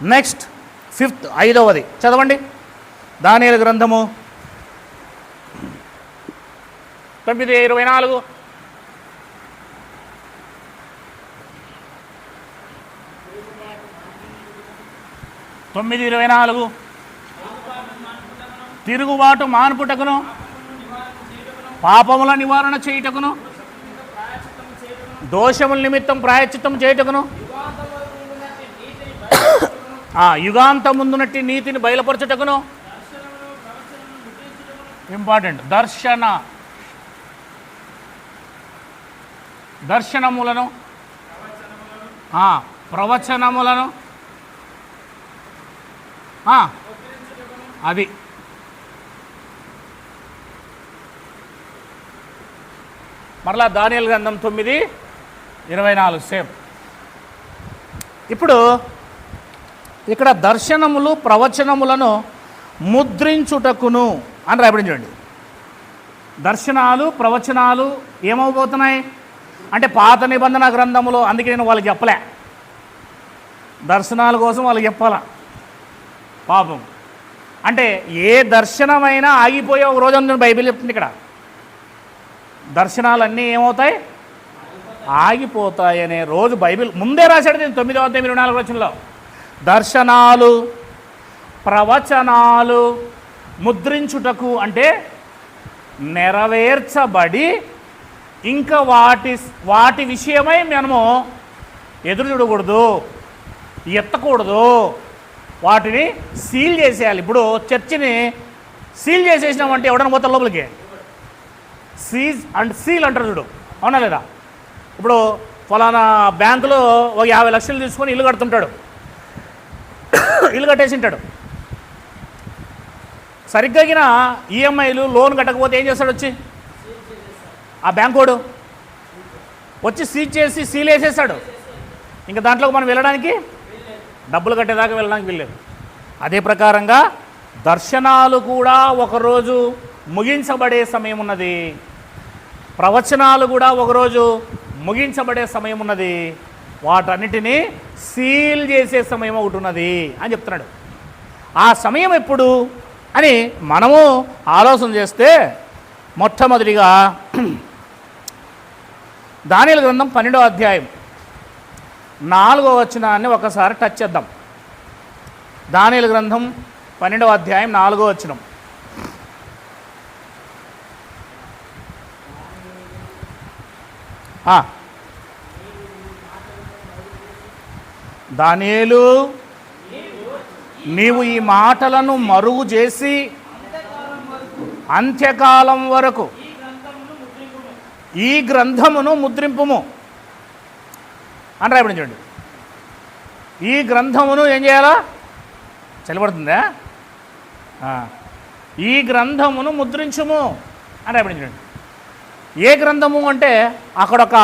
Next 5th 5వది చదవండి. దానియేలు గ్రంథము 9:24. తిరుగుబాటు మానుపుటకును పాపముల నివారణ చేయుటకును దోషముల నిమిత్తం ప్రాయశ్చిత్తం చేయుటకును యుగాంతం ముందునట్టి నీతిని బయలుపరచుటకును. ఇంపార్టెంట్. దర్శనములను ప్రవచనములను అది మరలా దానియేలు గ్రంథం 9:24 సేమ్. ఇప్పుడు ఇక్కడ దర్శనములు ప్రవచనములను ముద్రించుటకును అని రాయబడి చూడండి. దర్శనాలు ప్రవచనాలు ఏమవబోతున్నాయి అంటే పాత నిబంధన గ్రంథములో, అందుకే నేను వాళ్ళకి చెప్పలే, దర్శనాల కోసం వాళ్ళకి చెప్పాల పాపం. అంటే ఏ దర్శనమైనా ఆగిపోయే ఒక రోజు అని బైబిల్ చెప్తుంది. ఇక్కడ దర్శనాలన్నీ ఏమవుతాయి, ఆగిపోతాయి అనే రోజు బైబిల్ ముందే రాశాడు. 9:24 దర్శనాలు ప్రవచనాలు ముద్రించుటకు అంటే నెరవేర్చబడి ఇంకా వాటి విషయమై మనము ఎదురు చూడకూడదు, ఎత్తకూడదు, వాటిని సీల్ చేసేయాలి. ఇప్పుడు చర్చిని సీల్ చేసేసినామంటే ఎవడన్నా పోతారు లోపలికి, సీజ్ అండ్ సీల్ అంటారు చూడు, అవునా లేదా? ఇప్పుడు ఫలానా బ్యాంకులో ఒక 50 లక్షలు తీసుకొని ఇల్లు కడుతుంటాడు, ఇల్లు కట్టేసింటాడు. సరిగ్గా ఈఎంఐలు లోన్ కట్టకపోతే ఏం చేస్తాడు, వచ్చి ఆ బ్యాంకోడు వచ్చి సీజ్ చేసి సీల్ వేసేస్తాడు. ఇంకా దాంట్లోకి మనం వెళ్ళడానికి, డబ్బులు కట్టేదాకా వెళ్ళడానికి వెళ్ళలేదు. అదే ప్రకారంగా దర్శనాలు కూడా ఒకరోజు ముగించబడే సమయం ఉన్నది, ప్రవచనాలు కూడా ఒకరోజు ముగించబడే సమయం ఉన్నది, వాటన్నిటినీ సీల్ చేసే సమయం ఒకటి ఉన్నది అని చెప్తున్నాడు. ఆ సమయం ఎప్పుడు అని మనము ఆలోచన చేస్తే మొట్టమొదటిగా దానియేలు గ్రంథం 12వ అధ్యాయం 4వ వచనాన్ని ఒకసారి టచ్ చేద్దాం. దానియేలు గ్రంథం 12వ అధ్యాయం 4వ వచనం. దానియేలు, నీవు ఈ మాటలను మరుగు చేసి అంత్యకాలం వరకు ఈ గ్రంథమును ముద్రింపుము అని రాయబడి చూడండి. ఈ గ్రంథమును ఏం చేయాలా, చల్లబడుతుందా? ఈ గ్రంథమును ముద్రించుము అని రాయబడి చూడండి. ఏ గ్రంథము అంటే అక్కడ ఒక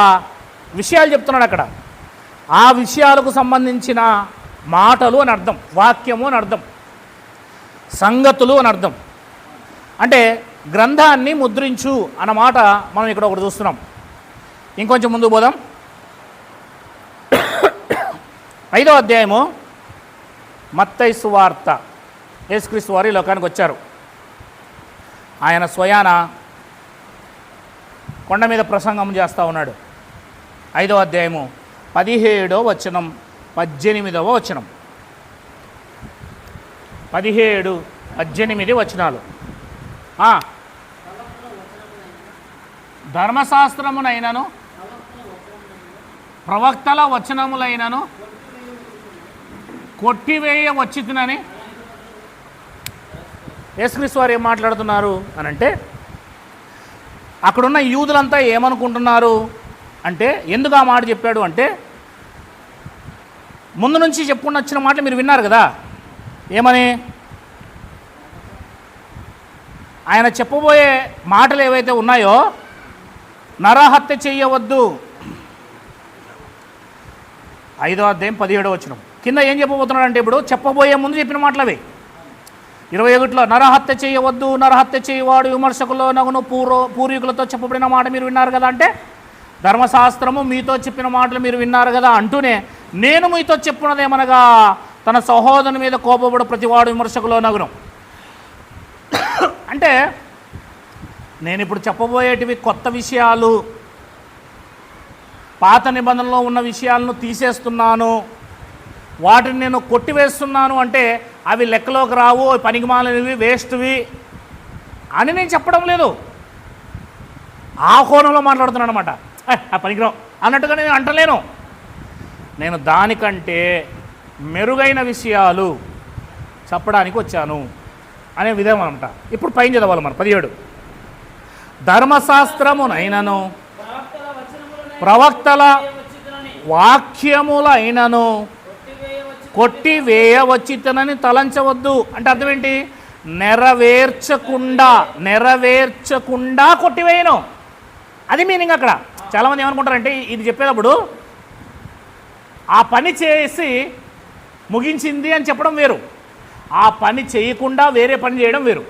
విషయాలు చెప్తున్నాడు. అక్కడ ఆ విషయాలకు సంబంధించిన మాటలు అని అర్థం, వాక్యము అని అర్థం, సంగతులు అని అర్థం. అంటే గ్రంథాన్ని ముద్రించు అన్నమాట మనం ఇక్కడ ఒకటి చూస్తున్నాం. ఇంకొంచెం ముందుకు పోదాం. 5వ అధ్యాయము మత్తయి సువార్త. యేసుక్రీస్తు వారు ఈ లోకానికి వచ్చారు. ఆయన స్వయాన కొండ మీద ప్రసంగం చేస్తూ ఉన్నాడు. 5వ అధ్యాయము 17వ వచనం 18వ వచనం, 17, 18 వచనాలు. ధర్మశాస్త్రమునైనను ప్రవక్తల వచనములైనను కొట్టివేయ వచ్చితునని యేసుక్రీస్తు వారు ఏం మాట్లాడుతున్నారు అనంటే, అక్కడున్న యూదులంతా ఏమనుకుంటున్నారు అంటే, ఎందుకు ఆ మాట చెప్పాడు అంటే, ముందు నుంచి చెప్పుకుని వచ్చిన మాటలు మీరు విన్నారు కదా. ఏమని? ఆయన చెప్పబోయే మాటలు ఏవైతే ఉన్నాయో, నరహత్య చేయవద్దు, 5వ అధ్యాయం 17వ వచనం కింద ఏం చెప్పబోతున్నాడు అంటే, ఇప్పుడు చెప్పబోయే ముందు చెప్పిన మాటలు అవి. 21లో నరహత్య చేయవద్దు, నరహత్య చేయవాడు విమర్శకుల్లో నగును పూర్వీకులతో చెప్పబడిన మాట మీరు విన్నారు కదా అంటే, ధర్మశాస్త్రము మీతో చెప్పిన మాటలు మీరు విన్నారు కదా అంటూనే, నేను మీతో చెప్పున్నదేమనగా తన సహోదరుని మీద కోపపడు ప్రతివాడు విమర్శకులో నగును. అంటే నేను ఇప్పుడు చెప్పబోయేటివి కొత్త విషయాలు, పాత నిబంధనలో ఉన్న విషయాలను తీసేస్తున్నాను, వాటిని నేను కొట్టివేస్తున్నాను అంటే అవి లెక్కలోకి రావు, పనికిమాలినవి, వేస్ట్వి అని నేను చెప్పడం లేదు. ఆ కోణంలో మాట్లాడుతున్నాను అనమాట. ఆ పనికిరావు అన్నట్టుగా నేను అంటలేను. నేను దానికంటే మెరుగైన విషయాలు చెప్పడానికి వచ్చాను అనే విధం అనమాట. ఇప్పుడు పైన చదవాలి మనం 17. ధర్మశాస్త్రమునైనను ప్రవక్తల వాక్యములైనను కొట్టివేయవచ్చితనని తలంచవద్దు. అంటే అర్థం ఏంటి? నెరవేర్చకుండా కొట్టివేయను. అది మీనింగ్. అక్కడ చాలామంది ఏమనుకుంటారంటే ఇది చెప్పేటప్పుడు ఆ పని చేసి ముగించింది అని చెప్పడం వేరు, ఆ పని చేయకుండా వేరే పని చేయడం వేరు.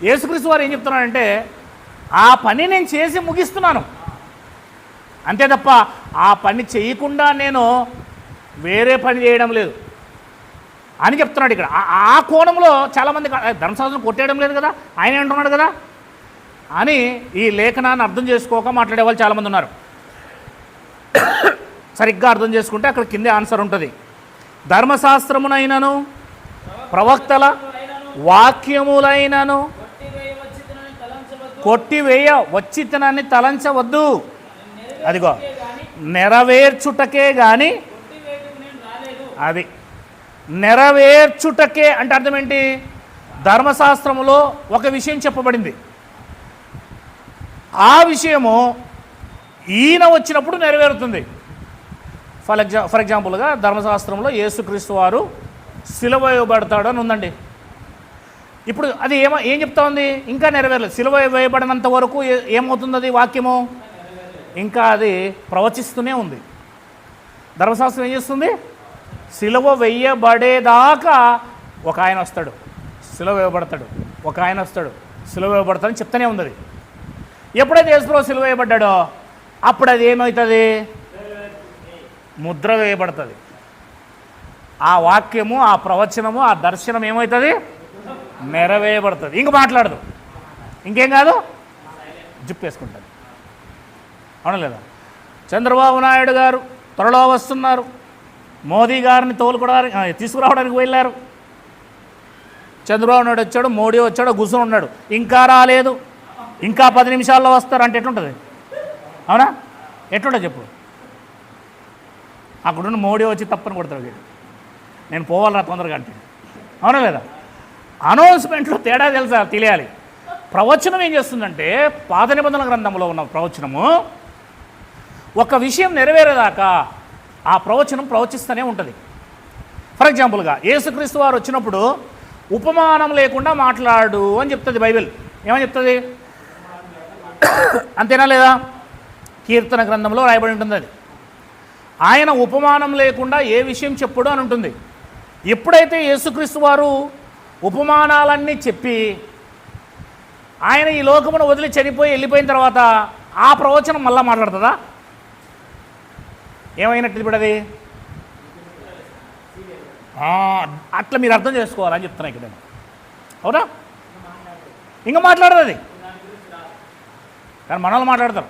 యేసుక్రీస్తు వారు ఏం చెప్తున్నారంటే ఆ పని నేను చేసి ముగిస్తున్నాను అంతే తప్ప ఆ పని చేయకుండా నేను వేరే పని చేయడం లేదు అని చెప్తున్నాడు ఇక్కడ. ఆ కోణంలో చాలామంది ధర్మశాస్త్రం కొట్టేయడం లేదు కదా, ఆయన అంటున్నాడు కదా అని ఈ లేఖనాన్ని అర్థం చేసుకోక మాట్లాడే వాళ్ళు చాలామంది ఉన్నారు. సరిగ్గా అర్థం చేసుకుంటే అక్కడ కిందే ఆన్సర్ ఉంటుంది. ధర్మశాస్త్రమునైనను ప్రవక్తల వాక్యములైనను కొట్టివేయ వచ్చితనని తలంచవద్దు. అదిగో నెరవేర్చుటకే కానీ, అది నెరవేర్చుటకే అంటే అర్థం ఏంటి? ధర్మశాస్త్రములో ఒక విషయం చెప్పబడింది, ఆ విషయము ఈయన వచ్చినప్పుడు నెరవేరుతుంది. ఫర్ ఎగ్జాంపుల్గా ధర్మశాస్త్రంలో యేసుక్రీస్తు వారు సిలువ వేయబడతాడు అని ఉందండి. ఇప్పుడు అది ఏం చెప్తా ఉంది? ఇంకా నెరవేరలేదు. సిలువ వేయబడినంత వరకు ఏమవుతుంది? అది వాక్యము ఇంకా అది ప్రవచిస్తూనే ఉంది. ధర్మశాస్త్రం ఏం చేస్తుంది? సిలువ వేయబడేదాకా ఒక ఆయన వస్తాడు, సిలువ వేయబడతాడు, ఒక ఆయన వస్తాడు, సిలువ వేయబడతాడని చెప్తూనే ఉంది. అది ఎప్పుడైతే యేసుప్రభువు సిలువ వేయబడ్డాడో అప్పుడు అది ఏమవుతుంది? ముద్ర వేయబడుతుంది. ఆ వాక్యము, ఆ ప్రవచనము, ఆ దర్శనం ఏమవుతుంది? నెరవేయబడుతుంది. ఇంక మాట్లాడదు, ఇంకేం కాదు, జిప్పేసుకుంటుంది. అవునా లేదా? చంద్రబాబు నాయుడు గారు త్వరలో వస్తున్నారు, మోదీ గారిని తీసుకురావడానికి వెళ్ళారు. చంద్రబాబు నాయుడు వచ్చాడు, మోడీ వచ్చాడు, కూర్చొని ఉన్నాడు, ఇంకా రాలేదు, ఇంకా 10 నిమిషాల్లో వస్తారు అంటే ఎట్లుంటుంది? అవునా? ఎట్లుంటుంది చెప్పు? అక్కడున్న మోడీ వచ్చి తప్పని కొడతాడు, నేను పోవాలరా తొందరగా అంటే. అవునా లేదా? అనౌన్స్మెంట్లో తేడా తెలియాలి. ప్రవచనం ఏం చేస్తుందంటే పాత నిబంధనల గ్రంథంలో ఉన్న ప్రవచనము ఒక విషయం నెరవేరేదాకా ఆ ప్రవచనం ప్రవచిస్తూనే ఉంటుంది. ఫర్ ఎగ్జాంపుల్గా యేసుక్రీస్తు వారు వచ్చినప్పుడు ఉపమానం లేకుండా మాట్లాడు అని చెప్తుంది బైబిల్. ఏమని చెప్తుంది? అంతేనా లేదా? కీర్తన గ్రంథంలో రాయబడి ఉంటుంది. అది ఆయన ఉపమానం లేకుండా ఏ విషయం చెప్పుడు అని ఉంటుంది. ఎప్పుడైతే యేసుక్రీస్తు వారు ఉపమానాలన్నీ చెప్పి ఆయన ఈ లోకమును వదిలి చనిపోయి వెళ్ళిపోయిన తర్వాత ఆ ప్రవచనం మళ్ళా మాట్లాడుతుందా? ఏమైనట్టు ఇప్పుడు అది? అట్లా మీరు అర్థం చేసుకోవాలని చెప్తున్నా ఇక్కడ. అవునా? ఇంకా మాట్లాడదు అది, కానీ మనల్ని మాట్లాడతారు.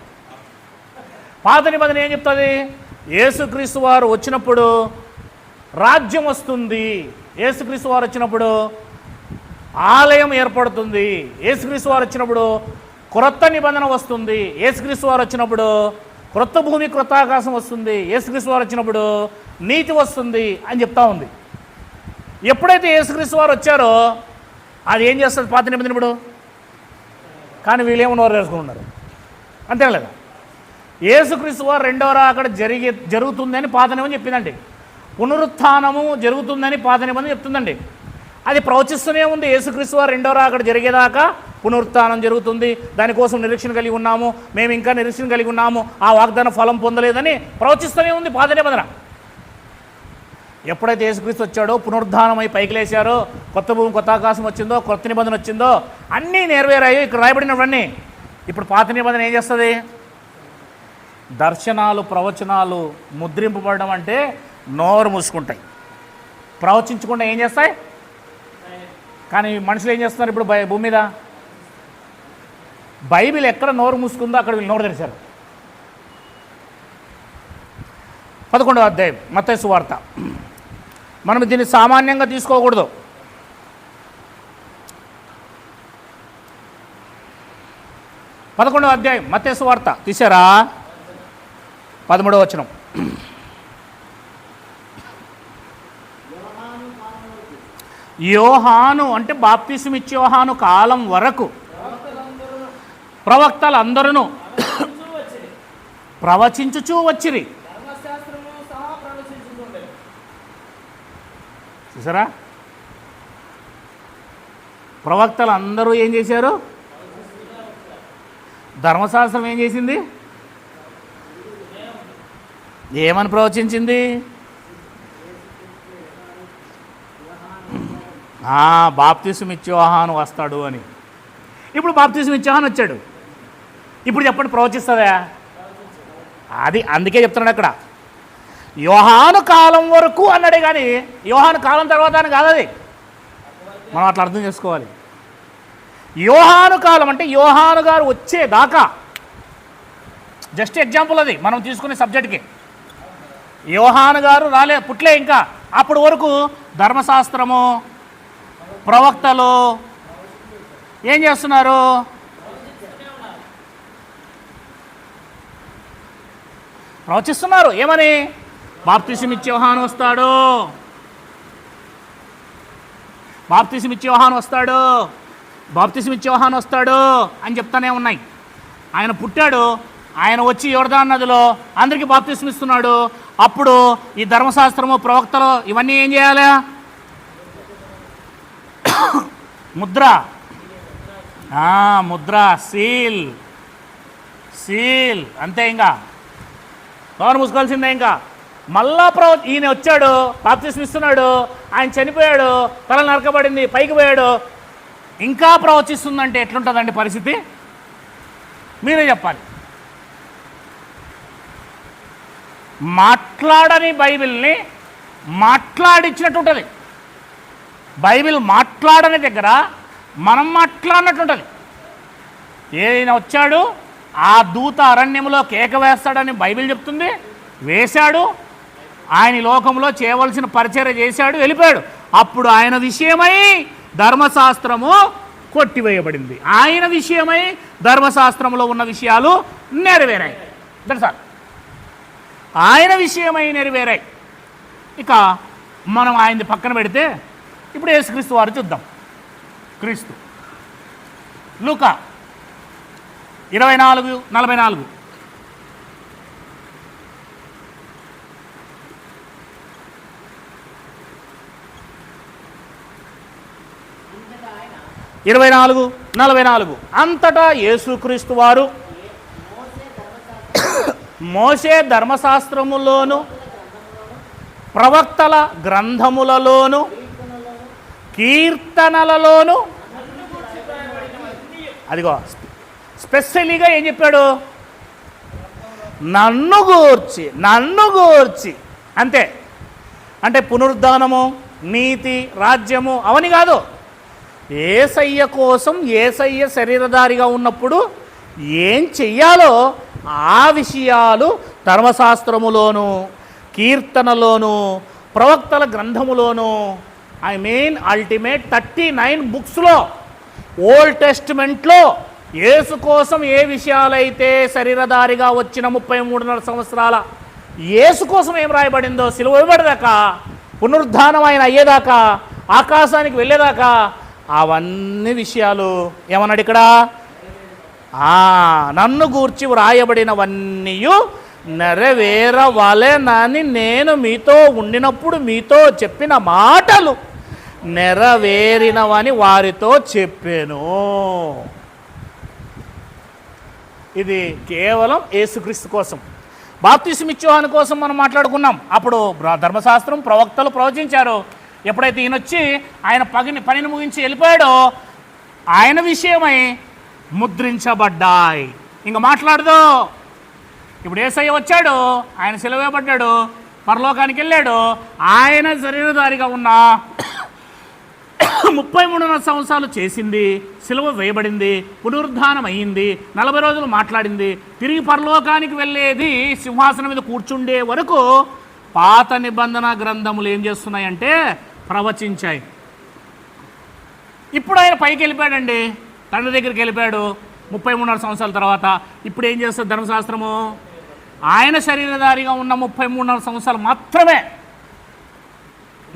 పాత నిబంధన ఏం చెప్తుంది? యేసుక్రీస్తు వారు వచ్చినప్పుడు రాజ్యం వస్తుంది, యేసుక్రీస్తు వారు వచ్చినప్పుడు ఆలయం ఏర్పడుతుంది, యేసుక్రీస్తు వారు వచ్చినప్పుడు క్రొత్త నిబంధన వస్తుంది, యేసుక్రీస్తు వారు వచ్చినప్పుడు క్రొత్త భూమి క్రొత్త ఆకాశం వస్తుంది, యేసుక్రీస్తు వారు వచ్చినప్పుడు నీతి వస్తుంది అని చెప్తా ఉంది. ఎప్పుడైతే యేసుక్రీస్తు వారు వచ్చారో అది ఏం చేస్తుంది పాత నిబంధన ఇప్పుడు? కానీ వీళ్ళేమో నోరు వేసుకుని ఉన్నారు, అంతే లేదా? యేసుక్రీస్తు వారు రెండవ రాకడ జరుగుతుందని పాత నిబంధన చెప్పిందండి. పునరుత్థానము జరుగుతుందని పాత నిబంధన చెప్తుందండి. అది ప్రవచిస్తూనే ఉంది. యేసుక్రీస్తు వారు రెండవ రాకడ జరిగేదాకా పునరుత్థానం జరుగుతుంది, దానికోసం నిరీక్షణ కలిగి ఉన్నాము, మేము ఇంకా నిరీక్షణ కలిగి ఉన్నాము, ఆ వాగ్దాన ఫలం పొందలేదని ప్రవచిస్తూనే ఉంది పాత నిబంధన. ఎప్పుడైతే యేసుక్రీస్తు వచ్చాడో, పునరుద్ధానమై పైకి లేచారో, కొత్త భూమి కొత్త ఆకాశం వచ్చిందో, కొత్త నిబంధన వచ్చిందో, అన్నీ నెరవేరాయో ఇక్కడ రాయబడినవన్నీ. ఇప్పుడు పాత నిబంధన ఏం చేస్తుంది? దర్శనాలు, ప్రవచనాలు ముద్రింపబడడం అంటే నోరు మూసుకుంటాయి. ప్రవచించకుండా ఏం చేస్తాయి? కానీ మనుషులు ఏం చేస్తున్నారు ఇప్పుడు భూమి మీద? బైబిల్ ఎక్కడ నోరు మూసుకుందో అక్కడ వీళ్ళు నోరు తెరిచారు. 11వ అధ్యాయం మత్తయి సువార్త. మనం దీన్ని సామాన్యంగా తీసుకోకూడదు. 11వ అధ్యాయం మత్తయి సువార్త తీశారా? 13వ వచనం. యోహాను అంటే బాప్తిసం ఇచ్చే యోహాను కాలం వరకు ప్రవక్తలందరూ ప్రవచించుచూ వచ్చిరి. చూసారా? ప్రవక్తలు అందరూ ఏం చేశారు? ధర్మశాస్త్రం ఏం చేసింది? ఏమని ప్రవచించింది? బాప్తిసం ఇచ్చే యోహాను వస్తాడు అని. ఇప్పుడు బాప్తిసం ఇచ్చే యోహాను వచ్చాడు. ఇప్పుడు చెప్పండి, ప్రవచిస్తుందా? అది అందుకే చెప్తున్నాడు అక్కడ యోహాను కాలం వరకు అన్నాడే, కానీ యోహాను కాలం తర్వాత అని కాదు. అది మనం అట్లా అర్థం చేసుకోవాలి. యోహాను కాలం అంటే యోహాను గారు వచ్చేదాకా. జస్ట్ ఎగ్జాంపుల్ అది మనం తీసుకునే సబ్జెక్ట్కి. యోహాను గారు పుట్లే ఇంకా అప్పటి వరకు ధర్మశాస్త్రము ప్రవక్తలు ఏం చేస్తున్నారు? ప్రవచిస్తున్నారు. ఏమని? బాప్తిసం ఇచ్చే యోహాను వస్తాడు, బాప్తిసం ఇచ్చే యోహాను వస్తాడు, బాప్తిసం ఇచ్చే యోహాను వస్తాడు అని చెప్తానే ఉన్నాయి. ఆయన పుట్టాడు, ఆయన వచ్చి యోర్దాను నదిలో అందరికీ బాప్తిసం ఇస్తున్నాడు. అప్పుడు ఈ ధర్మశాస్త్రము ప్రవక్తలు ఇవన్నీ ఏం చేయాలి? ముద్ర ముద్ర సీల్ సీల్ అంతే. ఇంకా నోరు మూసుకోవాల్సిందే. ఇంకా మళ్ళా ఈయన వచ్చాడు, బాప్తిసం ఇస్తున్నాడు, ఆయన చనిపోయాడు, తల నరకబడింది, పైకి పోయాడు, ఇంకా ప్రవచిస్తుందంటే ఎట్లుంటుందండి పరిస్థితి? మీరే చెప్పాలి. మాట్లాడని బైబిల్ని మాట్లాడిచ్చినట్టు ఉంటుంది. బైబిల్ మాట్లాడని దగ్గర మనం మాట్లాడినట్టు ఉంటుంది. ఏదైనా వచ్చాడు, ఆ దూత అరణ్యంలో కేక వేస్తాడని బైబిల్ చెప్తుంది. వేశాడు, ఆయన లోకంలో చేయవలసిన పరిచర్య చేశాడు, వెళ్ళిపోయాడు. అప్పుడు ఆయన విషయమై ధర్మశాస్త్రము కొట్టివేయబడింది. ఆయన విషయమై ధర్మశాస్త్రంలో ఉన్న విషయాలు నెరవేరాయి. తెలుసా? ఆయన విషయమై నెరవేరాయి. ఇక మనం ఆయన్ని పక్కన పెడితే ఇప్పుడు యేసుక్రీస్తు వారు చూద్దాం. క్రీస్తు లూకా 24:44. అంతటా యేసుక్రీస్తు వారు మోషే ధర్మశాస్త్రములోను ప్రవక్తల గ్రంథములలోను కీర్తనలలోను, అదిగో స్పెషల్గా ఏం చెప్పాడు? నన్ను గూర్చి అంతే. అంటే పునరుద్ధానము, నీతి, రాజ్యము అవని కాదు. యేసయ్య కోసం, యేసయ్య శరీరధారిగా ఉన్నప్పుడు ఏం చెయ్యాలో ఆ విషయాలు ధర్మశాస్త్రములోను, కీర్తనలోను, ప్రవక్తల గ్రంథములోను, అల్టిమేట్ 39 బుక్స్లో, ఓల్డ్ టెస్టిమెంట్లో యేసు కోసం ఏ విషయాలైతే శరీరధారిగా వచ్చిన 33.5 సంవత్సరాల యేసు కోసం ఏం రాయబడిందో, సిలువ వేయబడేదాకా, పునరుద్ధానం ఆయన అయ్యేదాకా, ఆకాశానికి వెళ్ళేదాకా, అవన్నీ విషయాలు ఏమన్నాడు ఇక్కడ? నన్ను గూర్చి వ్రాయబడినవన్నీ నెరవేరవలెనని నేను మీతో ఉండినప్పుడు మీతో చెప్పిన మాటలు నెరవేరినవని వారితో చెప్పాను. ఇది కేవలం యేసుక్రీస్తు కోసం. బాప్తిసం ఇచ్చే యోహాను కోసం మనం మాట్లాడుకున్నాం. అప్పుడు ధర్మశాస్త్రం ప్రవక్తలు ప్రవచించారు. ఎప్పుడైతే ఈయన వచ్చి ఆయన పనిని ముగించి వెళ్ళిపోయాడో ఆయన విషయమై ముద్రించబడ్డాయి. ఇంకా మాట్లాడదు. ఇప్పుడు యేసయ్య వచ్చాడు, ఆయన సిలువ వేయబడ్డాడు, పరలోకానికి వెళ్ళాడు. ఆయన శరీరధారిగా ఉన్న 33 సంవత్సరాలు చేసింది, సిలువ వేయబడింది, పునరుద్ధానం అయ్యింది, 40 రోజులు మాట్లాడింది, తిరిగి పరలోకానికి వెళ్ళేది, సింహాసనం మీద కూర్చుండే వరకు పాత నిబంధన గ్రంథములు ఏం చేస్తున్నాయంటే ప్రవచించాయి. ఇప్పుడు ఆయన పైకి వెళ్ళిపోయాడండి, తండ్రి దగ్గరికి వెళ్ళిపోయాడు 33 సంవత్సరాల తర్వాత. ఇప్పుడు ఏం చేస్తుంది ధర్మశాస్త్రము? ఆయన శరీరధారిగా ఉన్న 33 సంవత్సరాలు మాత్రమే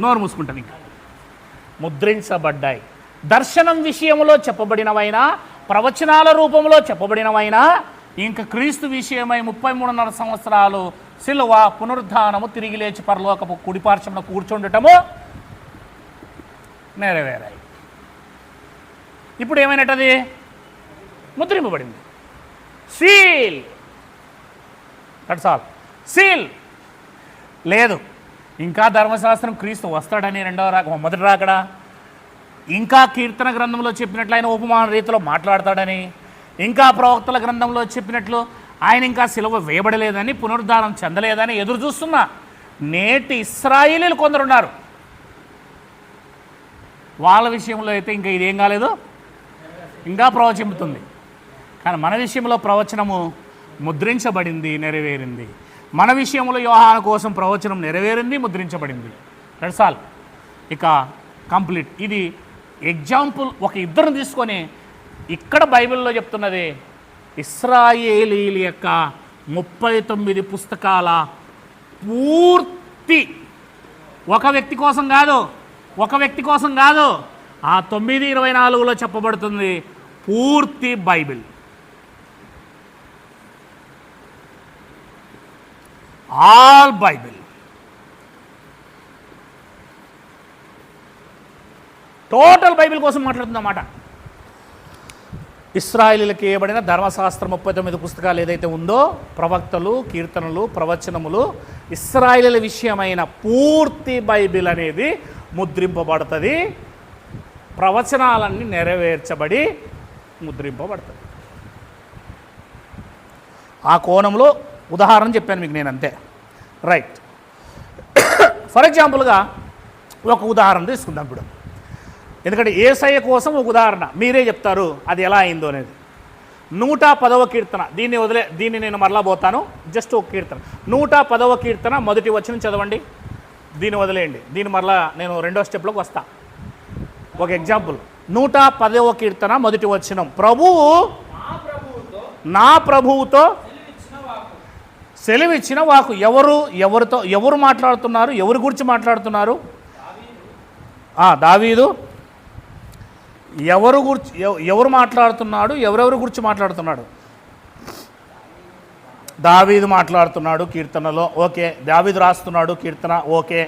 నోరు మూసుకుంటాను, ఇంకా ముద్రించబడ్డాయి. దర్శనం విషయంలో చెప్పబడినవైనా, ప్రవచనాల రూపంలో చెప్పబడినవైనా, ఇంకా క్రీస్తు విషయమై 33 సంవత్సరాలు సిలువ, పునరుద్ధానము, తిరిగి లేచి పరలోకపు కుడిపార్శ్వమున కూర్చుండటము నెరవేరాయి. ఇప్పుడు ఏమైనట్టది? ముద్రింపబడింది. Seal, that's all. సీల్ లేదు. ఇంకా ధర్మశాస్త్రం క్రీస్తు వస్తాడని మొదటి రాకడా, ఇంకా కీర్తన గ్రంథంలో చెప్పినట్లు ఆయన ఉపమాన రీతిలో మాట్లాడతాడని, ఇంకా ప్రవక్తల గ్రంథంలో చెప్పినట్లు ఆయన ఇంకా సిలువ వేయబడలేదని, పునరుద్ధానం చెందలేదని ఎదురు చూస్తున్నా నేటి ఇశ్రాయేలీలు కొందరున్నారు. వాళ్ళ విషయంలో అయితే ఇంకా ఇదేం కాలేదు, ఇంకా ప్రవచింపుతుంది. కానీ మన విషయంలో ప్రవచనము ముద్రించబడింది, నెరవేరింది. మన విషయంలో యోహాను కోసం ప్రవచనం నెరవేరింది, ముద్రించబడింది. That's all. ఇక కంప్లీట్. ఇది ఎగ్జాంపుల్. ఒక ఇద్దరిని తీసుకొని ఇక్కడ బైబిల్లో చెప్తున్నది ఇశ్రాయేలీల యొక్క 39 పుస్తకాల పూర్తి, ఒక వ్యక్తి కోసం కాదు, ఒక వ్యక్తి కోసం కాదు, ఆ 9:24లో చెప్పబడుతుంది పూర్తి Bible. All Bible, total Bible కోసం మాట్లాడుతుందన్నమాట. ఇశ్రాయేలీలకు ఇవ్వబడిన ధర్మశాస్త్రం 39 పుస్తకాలు ఏదైతే ఉందో, ప్రవక్తలు, కీర్తనలు, ప్రవచనములు, ఇశ్రాయేలీల విషయమైన పూర్తి బైబిల్ అనేది ముద్రింపబడుతుంది. ప్రవచనాలన్నీ నెరవేర్చబడి ముద్రింపబడుతుంది. ఆ కోణంలో ఉదాహరణ చెప్పాను మీకు నేను, అంతే. రైట్. ఫర్ ఎగ్జాంపుల్గా ఒక ఉదాహరణ తీసుకుందాం ఇప్పుడు. ఎందుకంటే యేసయ్య కోసం ఒక ఉదాహరణ మీరే చెప్తారు అది ఎలా అయిందో అనేది. 110వ కీర్తన, దీన్ని నేను మరలా పోతాను. జస్ట్ ఒక కీర్తన, 110వ కీర్తన మొదటి వచనం చదవండి. దీన్ని వదిలేయండి, దీన్ని మరలా నేను రెండో స్టెప్లోకి వస్తా. ఒక ఎగ్జాంపుల్, 110వ కీర్తన మొదటి వచనం. ప్రభువు నా ప్రభువుతో సెలవిచ్చిన వాకు. ఎవరు మాట్లాడుతున్నారు? ఎవరి గురించి మాట్లాడుతున్నారు? దావీదు. ఎవరు మాట్లాడుతున్నాడు? ఎవరెవరి గురించి మాట్లాడుతున్నాడు? దావీదు మాట్లాడుతున్నాడు కీర్తనలో. ఓకే. దావీదు రాస్తున్నాడు కీర్తన. ఓకే.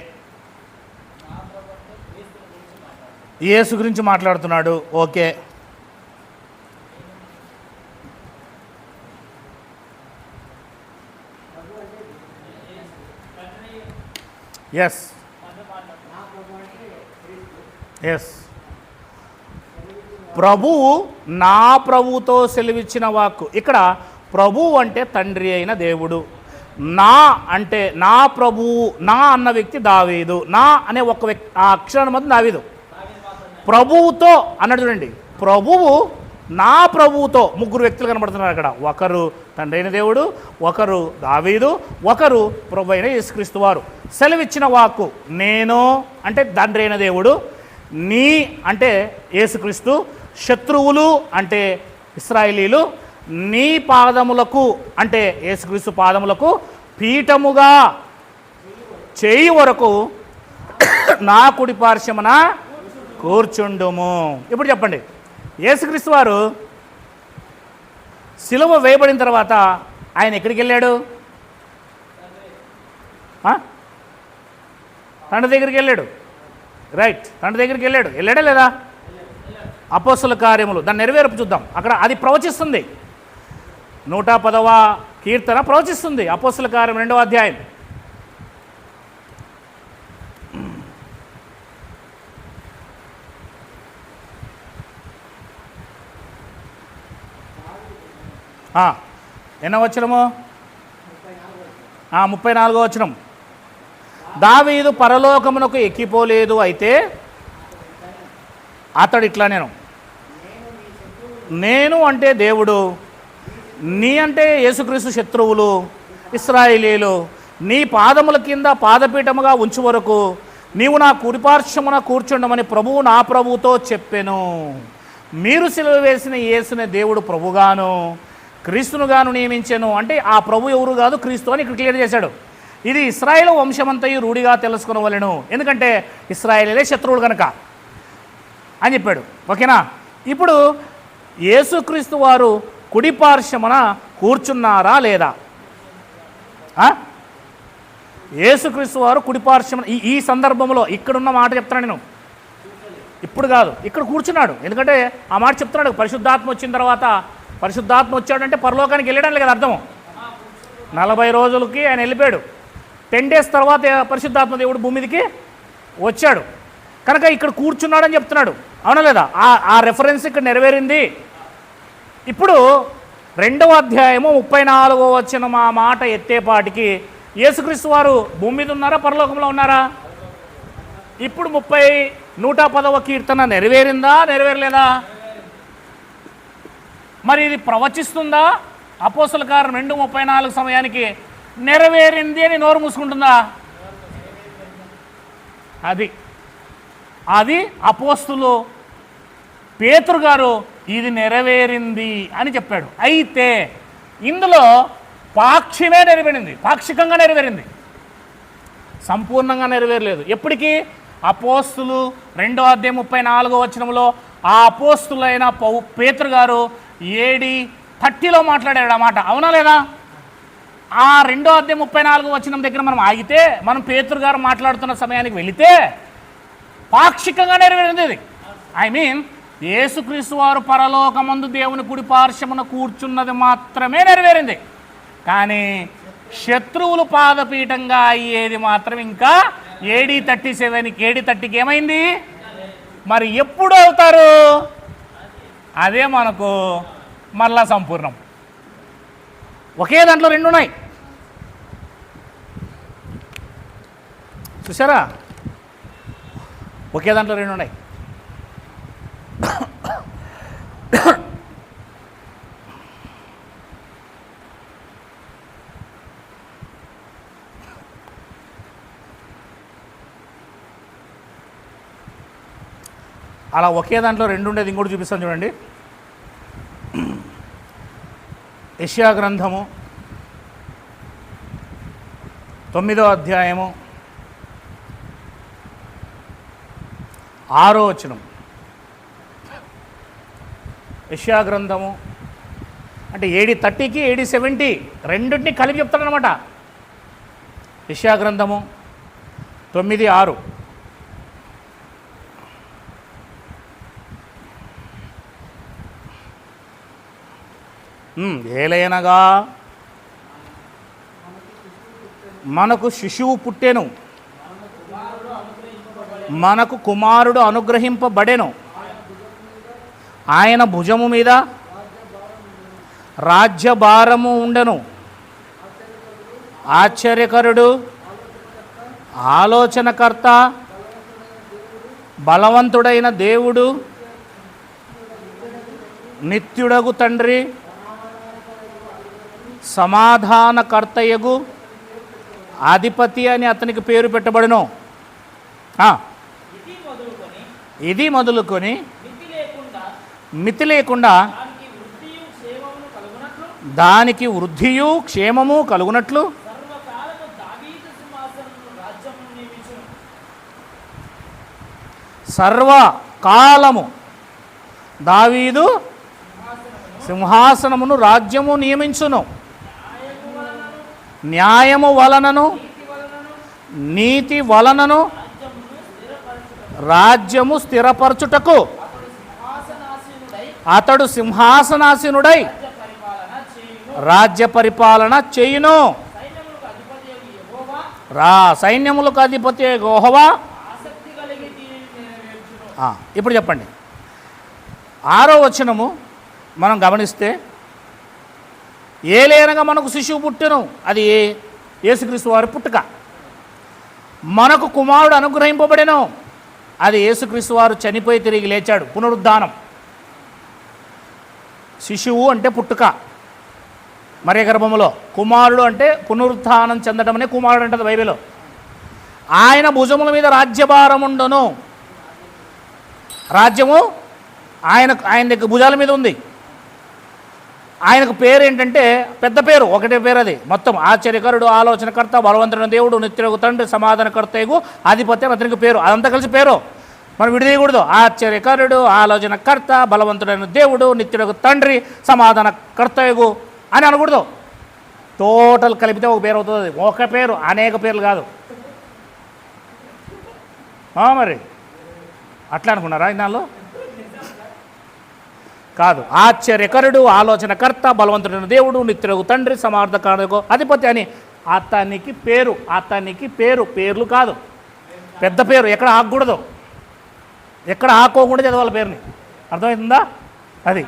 యేసు గురించి మాట్లాడుతున్నాడు. ఓకే. Yes, yes. ప్రభువు నా ప్రభువుతో సెలవిచ్చిన వాక్కు. ఇక్కడ ప్రభువు అంటే తండ్రి అయిన దేవుడు. నా అంటే నా ప్రభువు, నా అన్న వ్యక్తి దావీదు. నా అనే ఒక వ్యక్తి, ఆ అక్షరం మొత్తం దావీదు. ప్రభువుతో అన్నాడు చూడండి. ప్రభువు నా ప్రభువుతో, ముగ్గురు వ్యక్తులు కనబడుతున్నారు అక్కడ. ఒకరు తండ్రి అయిన దేవుడు, ఒకరు దావీదు, ఒకరు ప్రభు అయిన యేసుక్రీస్తు వారు. సెలవిచ్చిన వాక్కు. నేను అంటే తండ్రి అయిన దేవుడు, నీ అంటే యేసుక్రీస్తు, శత్రువులు అంటే ఇశ్రాయేలీలు, నీ పాదములకు అంటే యేసుక్రీస్తు పాదములకు పీఠముగా చేయి వరకు నా కుడి పార్శ్వమున కూర్చుండుము. ఇప్పుడు చెప్పండి, యేసుక్రీస్తు వారు సిలువ వేయబడిన తర్వాత ఆయన ఎక్కడికి వెళ్ళాడు? తండ్రి దగ్గరికి వెళ్ళాడు. రైట్, తండ్రి దగ్గరికి వెళ్ళాడా లేదా? అపోస్తల కార్యములు దాన్ని నెరవేర్పు చూద్దాం. అక్కడ అది ప్రవచిస్తుంది. 110వ కీర్తన ప్రవచిస్తుంది. అపోస్తల కార్యం 2వ అధ్యాయం. ఎన్నో వచనము? 34వ వచనం. దావీదు పరలోకమునకు ఎక్కిపోలేదు, అయితే అతడు ఇట్లా నేను అంటే దేవుడు, నీ అంటే యేసుక్రీస్తు శత్రువులు ఇశ్రాయేలీయులు నీ పాదముల కింద పాదపీఠముగా ఉంచు వరకు నీవు నా కుడిపార్శ్వమున కూర్చుండమని ప్రభువు నా ప్రభువుతో చెప్పెను. మీరు సిలువ వేసిన యేసునే దేవుడు ప్రభుగాను క్రీస్తునుగాను నియమించెను. అంటే ఆ ప్రభు ఎవరు కాదు, క్రీస్తు అని ఇక్కడ క్లియర్ చేశాడు. ఇది ఇశ్రాయేలు వంశమంతయు రూఢిగా తెలుసుకునవలెను, ఎందుకంటే ఇశ్రాయేలే శత్రువులు కనుక అని చెప్పాడు. ఓకేనా? ఇప్పుడు యేసుక్రీస్తు వారు కుడిపార్శ్వమున కూర్చున్నారా లేదా? యేసుక్రీస్తు వారు కుడిపార్శ్వమున ఈ సందర్భంలో ఇక్కడున్న మాట చెప్తాను నేను, ఇప్పుడు కాదు, ఇక్కడ కూర్చున్నాడు. ఎందుకంటే ఆ మాట చెప్తున్నాడు, పరిశుద్ధాత్మ వచ్చిన తర్వాత, పరిశుద్ధాత్మ వచ్చాడంటే పరలోకానికి వెళ్ళడానికి కదా అర్థం. 40 రోజులకి ఆయన వెళ్ళిపోయాడు, 10 days తర్వాత పరిశుద్ధాత్మ దేవుడు భూమి మీదకి వచ్చాడు కనుక ఇక్కడ కూర్చున్నాడని చెప్తున్నాడు. అవునా లేదా? ఆ రెఫరెన్స్ ఇక్కడ నెరవేరింది. ఇప్పుడు 2వ అధ్యాయము 34వ వచనం ఆ మాట ఎత్తేపాటికి యేసుక్రీస్తు వారు భూమి మీద ఉన్నారా, పరలోకంలో ఉన్నారా? ఇప్పుడు 110వ కీర్తన నెరవేరిందా, నెరవేరలేదా? మరి ఇది ప్రవచిస్తుందా? అపోస్తల కార్యం 2:34 సమయానికి నెరవేరింది అని నోరు మూసుకుంటుందా? అది అపోస్తులు పేతురు గారు ఇది నెరవేరింది అని చెప్పాడు. అయితే ఇందులో పాక్షిమే నెరవేరింది, పాక్షికంగా నెరవేరింది, సంపూర్ణంగా నెరవేరలేదు. ఎప్పటికీ అపోస్తులు 2వ అధ్యాయం 34వ వచనంలో ఆ అపోస్తులైన పేతురు గారు AD 30లో మాట్లాడాడు ఆ మాట. అవునా లేదా? ఆ 2వ అధ్యాయం 34వ వచనం దగ్గర మనం ఆగితే, మనం పేతురు గారు మాట్లాడుతున్న సమయానికి వెళితే పాక్షికంగా నెరవేరింది ఇది. ఐ మీన్ యేసుక్రీస్తు వారు పరలోకమందు దేవుని కుడి పార్శ్వమున కూర్చున్నది మాత్రమే నెరవేరింది, కానీ శత్రువులు పాదపీఠంగా అయ్యేది మాత్రం ఇంకా AD 30కి ఏమైంది? మరి ఎప్పుడు అవుతారు? అదే మనకు మళ్ళా సంపూర్ణం. ఒకే దాంట్లో 2 ఉన్నాయి, చూసారా? ఒకే దాంట్లో 2 ఉన్నాయి. అలా ఒకే దాంట్లో 2 ఉండేది ఇంకోటి చూపిస్తాను చూడండి. యెషయా గ్రంథము 9వ అధ్యాయము 6వ వచనం. యెషయా గ్రంథము అంటే AD 30కి AD 70 రెండింటిని కలిపి చెప్తాడనమాట. యెషయా గ్రంథము 9:6. ఏలయనగా మనకు శిశువు పుట్టెను, మనకు కుమారుడు అనుగ్రహింపబడెను, ఆయన భుజము మీద రాజ్యభారము ఉండెను. ఆశ్చర్యకరుడు, ఆలోచనకర్త, బలవంతుడైన దేవుడు, నిత్యుడగు తండ్రి, సమాధానకర్తయగు అధిపతి అని అతనికి పేరు పెట్టబడును. ఇది మొదలుకొని మితి లేకుండా దానికి వృద్ధియు క్షేమము కలుగునట్లు సర్వకాలము దావీదు సింహాసనమును రాజ్యము నియమించును. న్యాయము వలనను నీతి వలనను రాజ్యము స్థిరపరచుటకు అతడు సింహాసనాసీనుడై రాజ్య పరిపాలన చేయును. సైన్యములకు అధిపతి యెహోవా. ఇప్పుడు చెప్పండి, 6వ వచనము మనం గమనిస్తే, ఏలేనగా మనకు శిశువు పుట్టెను, అది యేసుక్రీస్తు వారి పుట్టుక. మనకు కుమారుడు అనుగ్రహింపబడెను. అది యేసుక్రీస్తు వారు చనిపోయి తిరిగి లేచాడు, పునరుద్ధానం. శిశువు అంటే పుట్టుక మరియ గర్భములో, కుమారుడు అంటే పునరుత్థానం చెందడం అనే కుమారుడు అంటది బైబిల్లో. ఆయన భుజముల మీద రాజ్యభారముండును. రాజ్యము ఆయన దగ్గర భుజాల మీద ఉంది. ఆయనకు పేరు ఏంటంటే పెద్ద పేరు, ఒకటే పేరు అది మొత్తం. ఆశ్చర్యకరుడు, ఆలోచనకర్త, బలవంతుడైన దేవుడు, నిత్యుడగు తండ్రి, సమాధానకర్తయగు అధిపత్యం అతనికి పేరు. అదంతా కలిసి పేరు, మనం విడిదీయకూడదు. ఆశ్చర్యకరుడు, ఆలోచనకర్త, బలవంతుడైన దేవుడు, నిత్యుడగు తండ్రి, సమాధానకర్తయగు అని అనకూడదు. టోటల్ కలిపితే ఒక పేరు అవుతుంది. ఒక పేరు, అనేక పేర్లు కాదు. మరి అట్లా అనుకున్నారా ఇన్నాళ్ళు? కాదు. ఆశ్చర్యకరుడు, ఆలోచనకర్త, బలవంతుడైన దేవుడు, నిత్యుడగు తండ్రి, సమాధానకర్తయగు అధిపతి అని అతనికి పేరు. అతనికి పేరు, పేర్లు కాదు, పెద్ద పేరు. ఎక్కడ ఆగకూడదు, ఎక్కడ ఆకోకుండా చదవాలి పేరుని. అర్థమవుతుందా? అది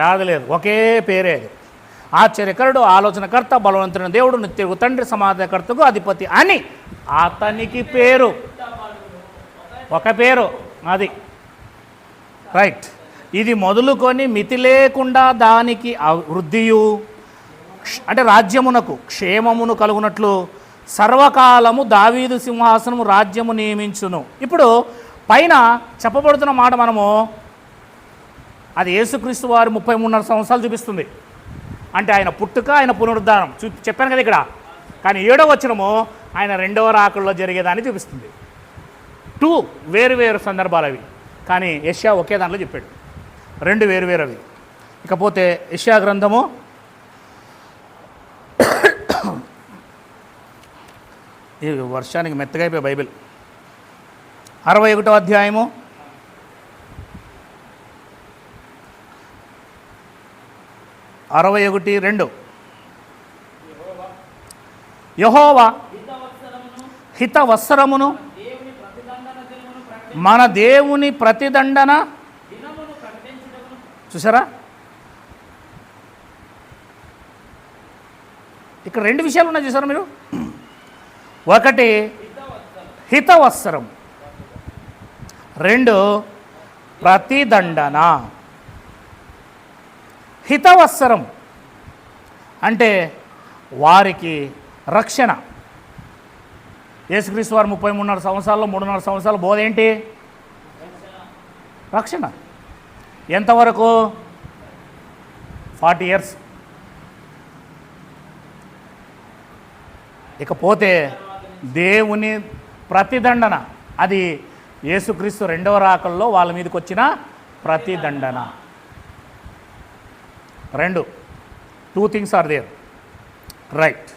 యాద లేదు, ఒకే పేరే అది. ఆశ్చర్యకరుడు, ఆలోచనకర్త, బలవంతుడైన దేవుడు, నిత్యుడగు తండ్రి, సమాధానకర్తకు అధిపతి అని అతనికి పేరు. ఒక పేరు అది. రైట్. ఇది మొదలుకొని మితి లేకుండా దానికి వృద్ధియు అంటే రాజ్యమునకు క్షేమమును కలుగునట్లు సర్వకాలము దావీదు సింహాసనము రాజ్యము నియమించును. ఇప్పుడు పైన చెప్పబడుతున్న మాట మనము అది యేసుక్రీస్తు వారు 33.5 సంవత్సరాలు చూపిస్తుంది. అంటే ఆయన పుట్టుక, ఆయన పునరుద్ధానం చెప్పాను కదా ఇక్కడ. కానీ 7వ వచనము ఆయన 2వ రాకడలో జరిగేదాన్ని చూపిస్తుంది. 2 వేరు సందర్భాలు అవి. కానీ యెషయా ఒకే దాంట్లో చెప్పాడు, 2 వేరు అవి. ఇకపోతే యెషయా గ్రంథము ఈ వర్షానికి మెత్తగా అయిపోయి బైబిల్ 61వ అధ్యాయము 61:2 యెహోవా హితవత్సరమును మన దేవుని ప్రతిదండన. చూసారా, ఇక్కడ 2 విషయాలు ఉన్నాయి. చూసారా మీరు? ఒకటి హితవత్సరం, 2 ప్రతిదండన. హితవత్సరం అంటే వారికి రక్షణ. యేసుక్రీస్తు వారు 33.5 సంవత్సరాల్లో 3.5 సంవత్సరాల బోధ ఏంటి? రక్షణ. ఎంతవరకు? 40 ఇయర్స్. ఇకపోతే దేవుని ప్రతిదండన, అది యేసుక్రీస్తు 2వ రాకల్లో వాళ్ళ మీదకి వచ్చిన ప్రతిదండన. 2 థింగ్స్ ఆర్ దేర్. రైట్.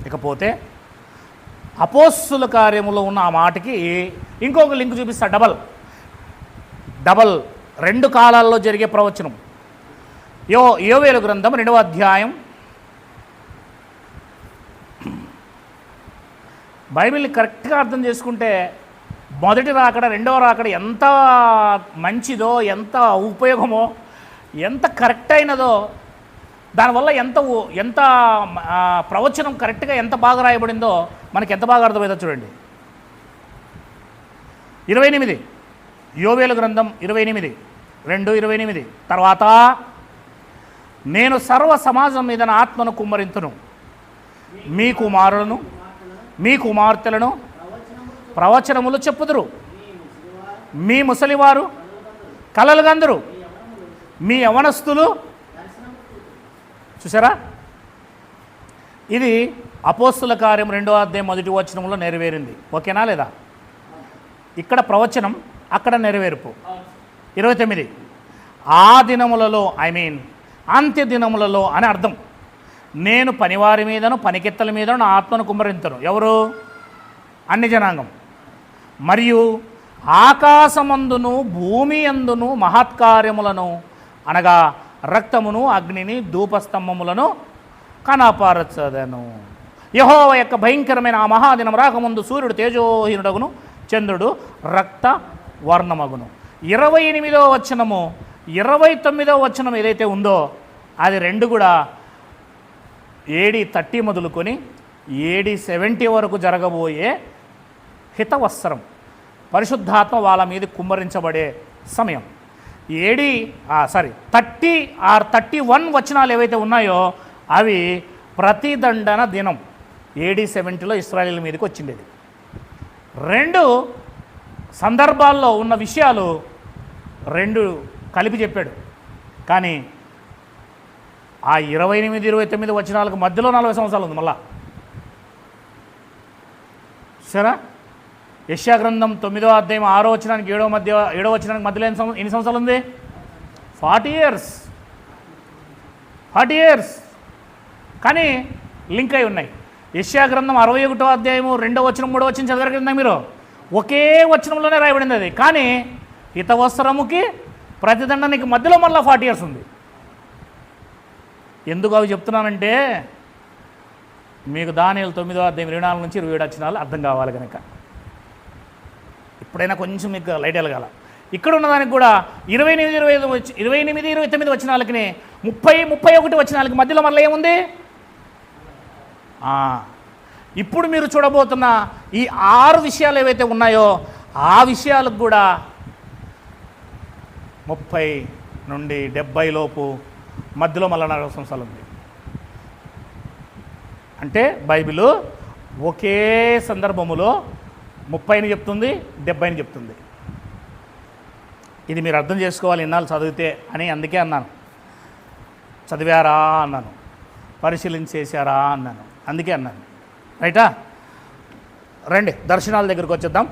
ఇకపోతే అపోస్తుల కార్యములో ఉన్న ఆ మాటకి ఇంకొక లింక్ చూపిస్తా. డబల్ 2 కాలాల్లో జరిగే ప్రవచనం. యోవేలు గ్రంథం 2వ అధ్యాయం. బైబిల్ని కరెక్ట్గా అర్థం చేసుకుంటే మొదటి రాకడ, 2వ రాకడ ఎంత మంచిదో, ఎంత ఉపయోగమో, ఎంత కరెక్ట్ అయినదో, దానివల్ల ఎంత ప్రవచనం కరెక్ట్గా ఎంత బాగా రాయబడిందో మనకి ఎంత బాగా అర్థమైందో చూడండి. 28 యోవేలు గ్రంథం 28:2-28. తర్వాత నేను సర్వ సమాజం మీద నా ఆత్మను కుమ్మరింతును, మీ కుమారులను మీ కుమార్తెలను ప్రవచనములు చెప్పుదురు, మీ ముసలివారు కలలుగందురు, మీ యవనస్తులు. చూసారా, ఇది అపోస్తుల కార్యం 2వ అధ్యాయం 1వ వచనంలో నెరవేరింది. ఓకేనా లేదా? ఇక్కడ ప్రవచనం, అక్కడ నెరవేర్పు. 29 ఆ దినములలో, అంత్య దినములలో అని అర్థం. నేను పనివారి మీదను పనికెత్తల మీదను నా ఆత్మను కుమ్మరింతను. ఎవరు? అన్ని జనాంగం. మరియు ఆకాశమందును భూమి అందును మహత్కార్యములను అనగా రక్తమును, అగ్నిని, ధూపస్తంభములను కనపరచదను. యెహోవా యొక్క భయంకరమైన ఆ మహాదినం రాకముందు సూర్యుడు తేజోహీనుడగును, చంద్రుడు రక్త వర్ణమగును. 28వ వచనము 29వ వచనం ఏదైతే ఉందో అది రెండు కూడా AD 30 మొదలుకొని AD 70 వరకు జరగబోయే హితవత్సరం, పరిశుద్ధాత్మ వాళ్ళ మీద కుమ్మరించబడే సమయం. 30 ఆర్ 31 వచనాలు ఏవైతే ఉన్నాయో అవి ప్రతిదండన దినం AD 70లో ఇశ్రాయేలు మీదకి వచ్చిండేది. రెండు సందర్భాల్లో ఉన్న విషయాలు రెండు కలిపి చెప్పాడు. కానీ ఆ 28, 29 వచనాలకు మధ్యలో 40 సంవత్సరాలు ఉంది. మళ్ళా సరే, యెషయా గ్రంథం 9వ అధ్యాయం 6వ వచనానికి 7వ వచనానికి మధ్యలో ఎన్ని సంవత్సరాలు ఉంది? 40 ఇయర్స్. కానీ లింక్ అయి ఉన్నాయి. యెషయా గ్రంథం 61వ అధ్యాయము 2వ వచనం 3వ వచనం చదివారు కదా మీరు, ఒకే వచనంలోనే రాయబడింది అది. కానీ హితవత్సరముకి ప్రతిదండనికి మధ్యలో మళ్ళీ 40 ఇయర్స్ ఉంది. ఎందుకు అవి చెప్తున్నానంటే మీకు దానియేలు 9వ అధ్యాయం 24 నుంచి 27 వచనాలు అర్థం కావాలి కనుక. ఇప్పుడైనా కొంచెం మీకు లైట్ వెలగాల. ఇక్కడ ఉన్నదానికి కూడా 28, 29 వచనాలకి 30, 31 వచనాలకి మధ్యలో మళ్ళీ ఏముంది? ఇప్పుడు మీరు చూడబోతున్న ఈ 6 విషయాలు ఏవైతే ఉన్నాయో ఆ విషయాలకు కూడా 30 నుండి 70 లోపు మధ్యలో మళ్ళీ 40 సంవత్సరాలు ఉంది. అంటే బైబిల్ ఒకే సందర్భములో 30ని చెప్తుంది, 70ని చెప్తుంది. ఇది మీరు అర్థం చేసుకోవాలి ఇన్నాళ్ళు చదివితే అని. అందుకే అన్నాను, చదివారా అన్నాను, పరిశీలించేశారా అన్నాను, అందుకే అన్నాను. రైటా? రండి దర్శనాల దగ్గరికి వచ్చేద్దాం.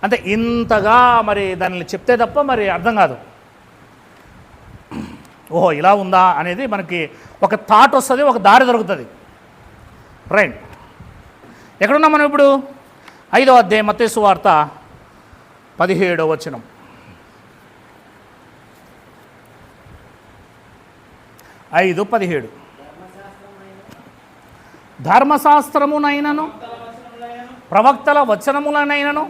అంటే ఇంతగా మరి దానిని చెప్తే తప్ప మరి అర్థం కాదు. ఓహో ఇలా ఉందా అనేది మనకి ఒక థాట్ వస్తుంది, ఒక దారి దొరుకుతుంది. రైట్, ఎక్కడున్నాం మనం ఇప్పుడు? 5వ అధ్యాయం మత్తయి సువార్త 17వ వచనం. 5:17 ధర్మశాస్త్రమునైనను ప్రవక్తల వచనములనైనను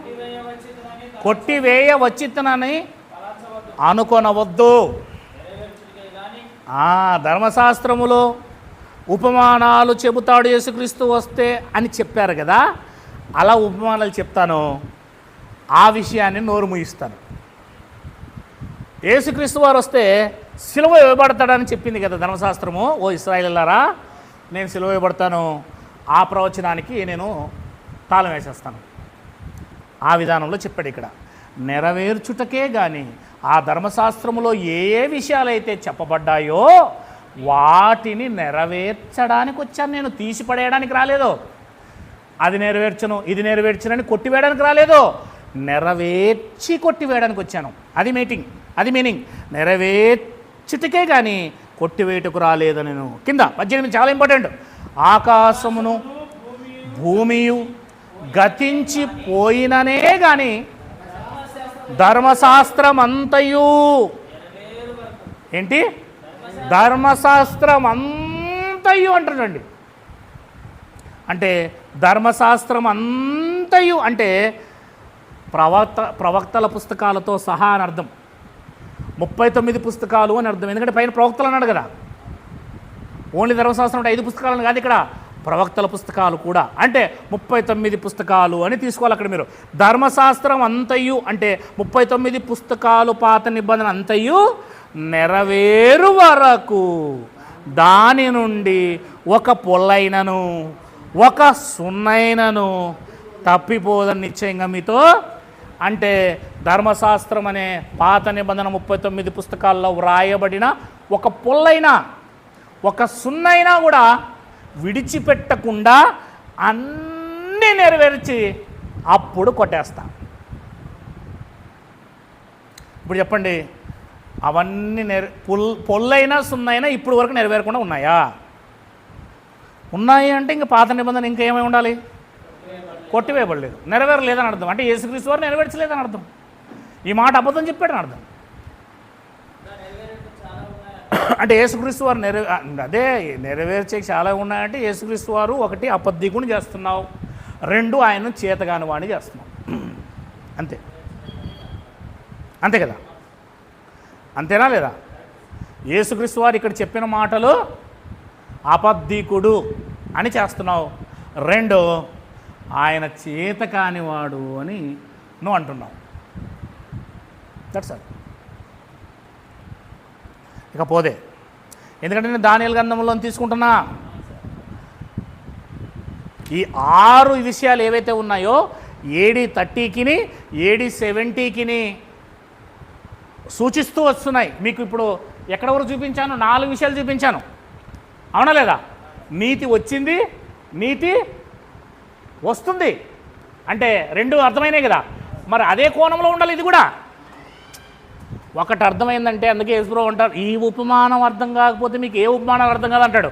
కొట్టివేయ వచ్చితనని అనుకొనవద్దు. ధర్మశాస్త్రములో ఉపమానాలు చెబుతాడు యేసుక్రీస్తు వస్తే అని చెప్పారు కదా, అలా ఉపమానాలు చెప్తాను, ఆ విషయాన్ని నోరు ముయిస్తాను. యేసుక్రీస్తు వారు వస్తే సిలువ ఇవ్వబడతాడని చెప్పింది కదా ధర్మశాస్త్రము. ఓ ఇశ్రాయేలులారా, నేను సిలువ ఇవ్వబడతాను, ఆ ప్రవచనానికి నేను తాళం వేసేస్తాను. ఆ విధానంలో చెప్పాడు. ఇక్కడ నెరవేర్చుటకే కానీ ఆ ధర్మశాస్త్రములో ఏ ఏ విషయాలైతే చెప్పబడ్డాయో వాటిని నెరవేర్చడానికి వచ్చాను నేను, తీసి పడేయడానికి రాలేదు. అది నెరవేర్చను ఇది నెరవేర్చనని కొట్టివేయడానికి రాలేదు, నెరవేర్చి కొట్టివేయడానికి వచ్చాను. అది మీనింగ్. నెరవేర్చుటకే కానీ కొట్టివేయటకు రాలేదు నేను. కింద 18 చాలా ఇంపార్టెంట్. ఆకాశమును భూమియు గతించిపోయిననే కానీ ధర్మశాస్త్రం అంతయు ఏంటి? ధర్మశాస్త్రం అంతయు అంటాడండి. అంటే ధర్మశాస్త్రం అంతయు అంటే ప్రవక్తల పుస్తకాలతో సహా అని అర్థం. 39 పుస్తకాలు అని అర్థం. ఎందుకంటే పైన ప్రవక్తలు అన్నాడు కదా. ఓన్లీ ధర్మశాస్త్రం అంటే 5 పుస్తకాలను కాదు, ఇక్కడ ప్రవక్తల పుస్తకాలు కూడా. అంటే 39 పుస్తకాలు అని తీసుకోవాలి అక్కడ మీరు. ధర్మశాస్త్రం అంతయు అంటే 39 పుస్తకాలు, పాత నిబంధన అంతయు నెరవేరు వరకు దాని నుండి ఒక పొల్లైనను ఒక సున్నైనను తప్పిపోదని నిశ్చయంగా మీతో. అంటే ధర్మశాస్త్రం అనే పాత నిబంధన 39 పుస్తకాల్లో వ్రాయబడిన ఒక పొల్లైనా ఒక సున్నైనా కూడా విడిచిపెట్టకుండా అన్నీ నెరవేర్చి అప్పుడు కొట్టేస్తా. ఇప్పుడు చెప్పండి, అవన్నీ పొల్లైనా సున్నైనా ఇప్పుడు వరకు నెరవేరకుండా ఉన్నాయా? ఉన్నాయి అంటే ఇంకా పాత నిబంధన ఇంకా ఏమై ఉండాలి? కొట్టివేయబడలేదు, నెరవేరలేదని అర్థం. అంటే యేసుక్రీస్తు వారు నెరవేర్చలేదని అర్థం. ఈ మాట అబద్ధం చెప్పాడని అర్థం. అంటే యేసుక్రీస్తు వారు అదే నెరవేర్చే చాలా ఉన్నాయంటే యేసుక్రీస్తు వారు ఒకటి అబద్ధికుని చేస్తున్నావు, 2 ఆయన చేతగాని వాడిని చేస్తున్నావు. అంతే కదా, అంతేనా లేదా? యేసుక్రీస్తు వారు ఇక్కడ చెప్పిన మాటలు అబద్ధికుడు అని చేస్తున్నావు. 2, ఆయన చేత కానివాడు అని నువ్వు అంటున్నావు. That's all. ఇకపోతే ఎందుకంటే నేను దానియేలు గ్రంథంలో తీసుకుంటున్నా, ఈ 6 విషయాలు ఏవైతే ఉన్నాయో AD 30కి AD 70కి సూచిస్తూ వస్తున్నాయి. మీకు ఇప్పుడు ఎక్కడ వరకు చూపించాను? 4 విషయాలు చూపించాను, అవునా లేదా? నీతి వచ్చింది, నీతి వస్తుంది అంటే 2 అర్థమైనాయి కదా. మరి అదే కోణంలో ఉండాలి ఇది కూడా. ఒకటి అర్థమైందంటే అందుకే యేసుప్రభువు అంటారు, ఈ ఉపమానం అర్థం కాకపోతే మీకు ఏ ఉపమానం అర్థం కాదంటాడు.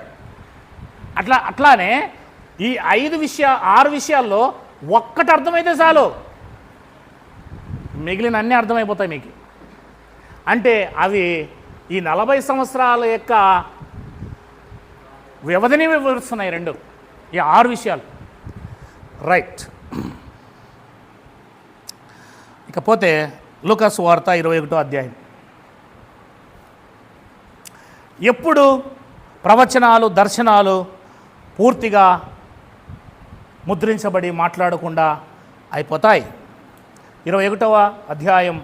అట్లానే ఈ 6 విషయాల్లో ఒక్కటి అర్థమైతే చాలు, మిగిలిన అన్నీ అర్థమైపోతాయి మీకు. అంటే అవి ఈ 40 సంవత్సరాల యొక్క వ్యవధిని వివరిస్తున్నాయి 2, ఈ 6 విషయాలు. రైట్. ఇకపోతే లూకా సువార్త 21వ అధ్యాయం. ఎప్పుడు ప్రవచనాలు, దర్శనాలు పూర్తిగా ముద్రించబడి మాట్లాడకుండా అయిపోతాయి. 21వ అధ్యాయం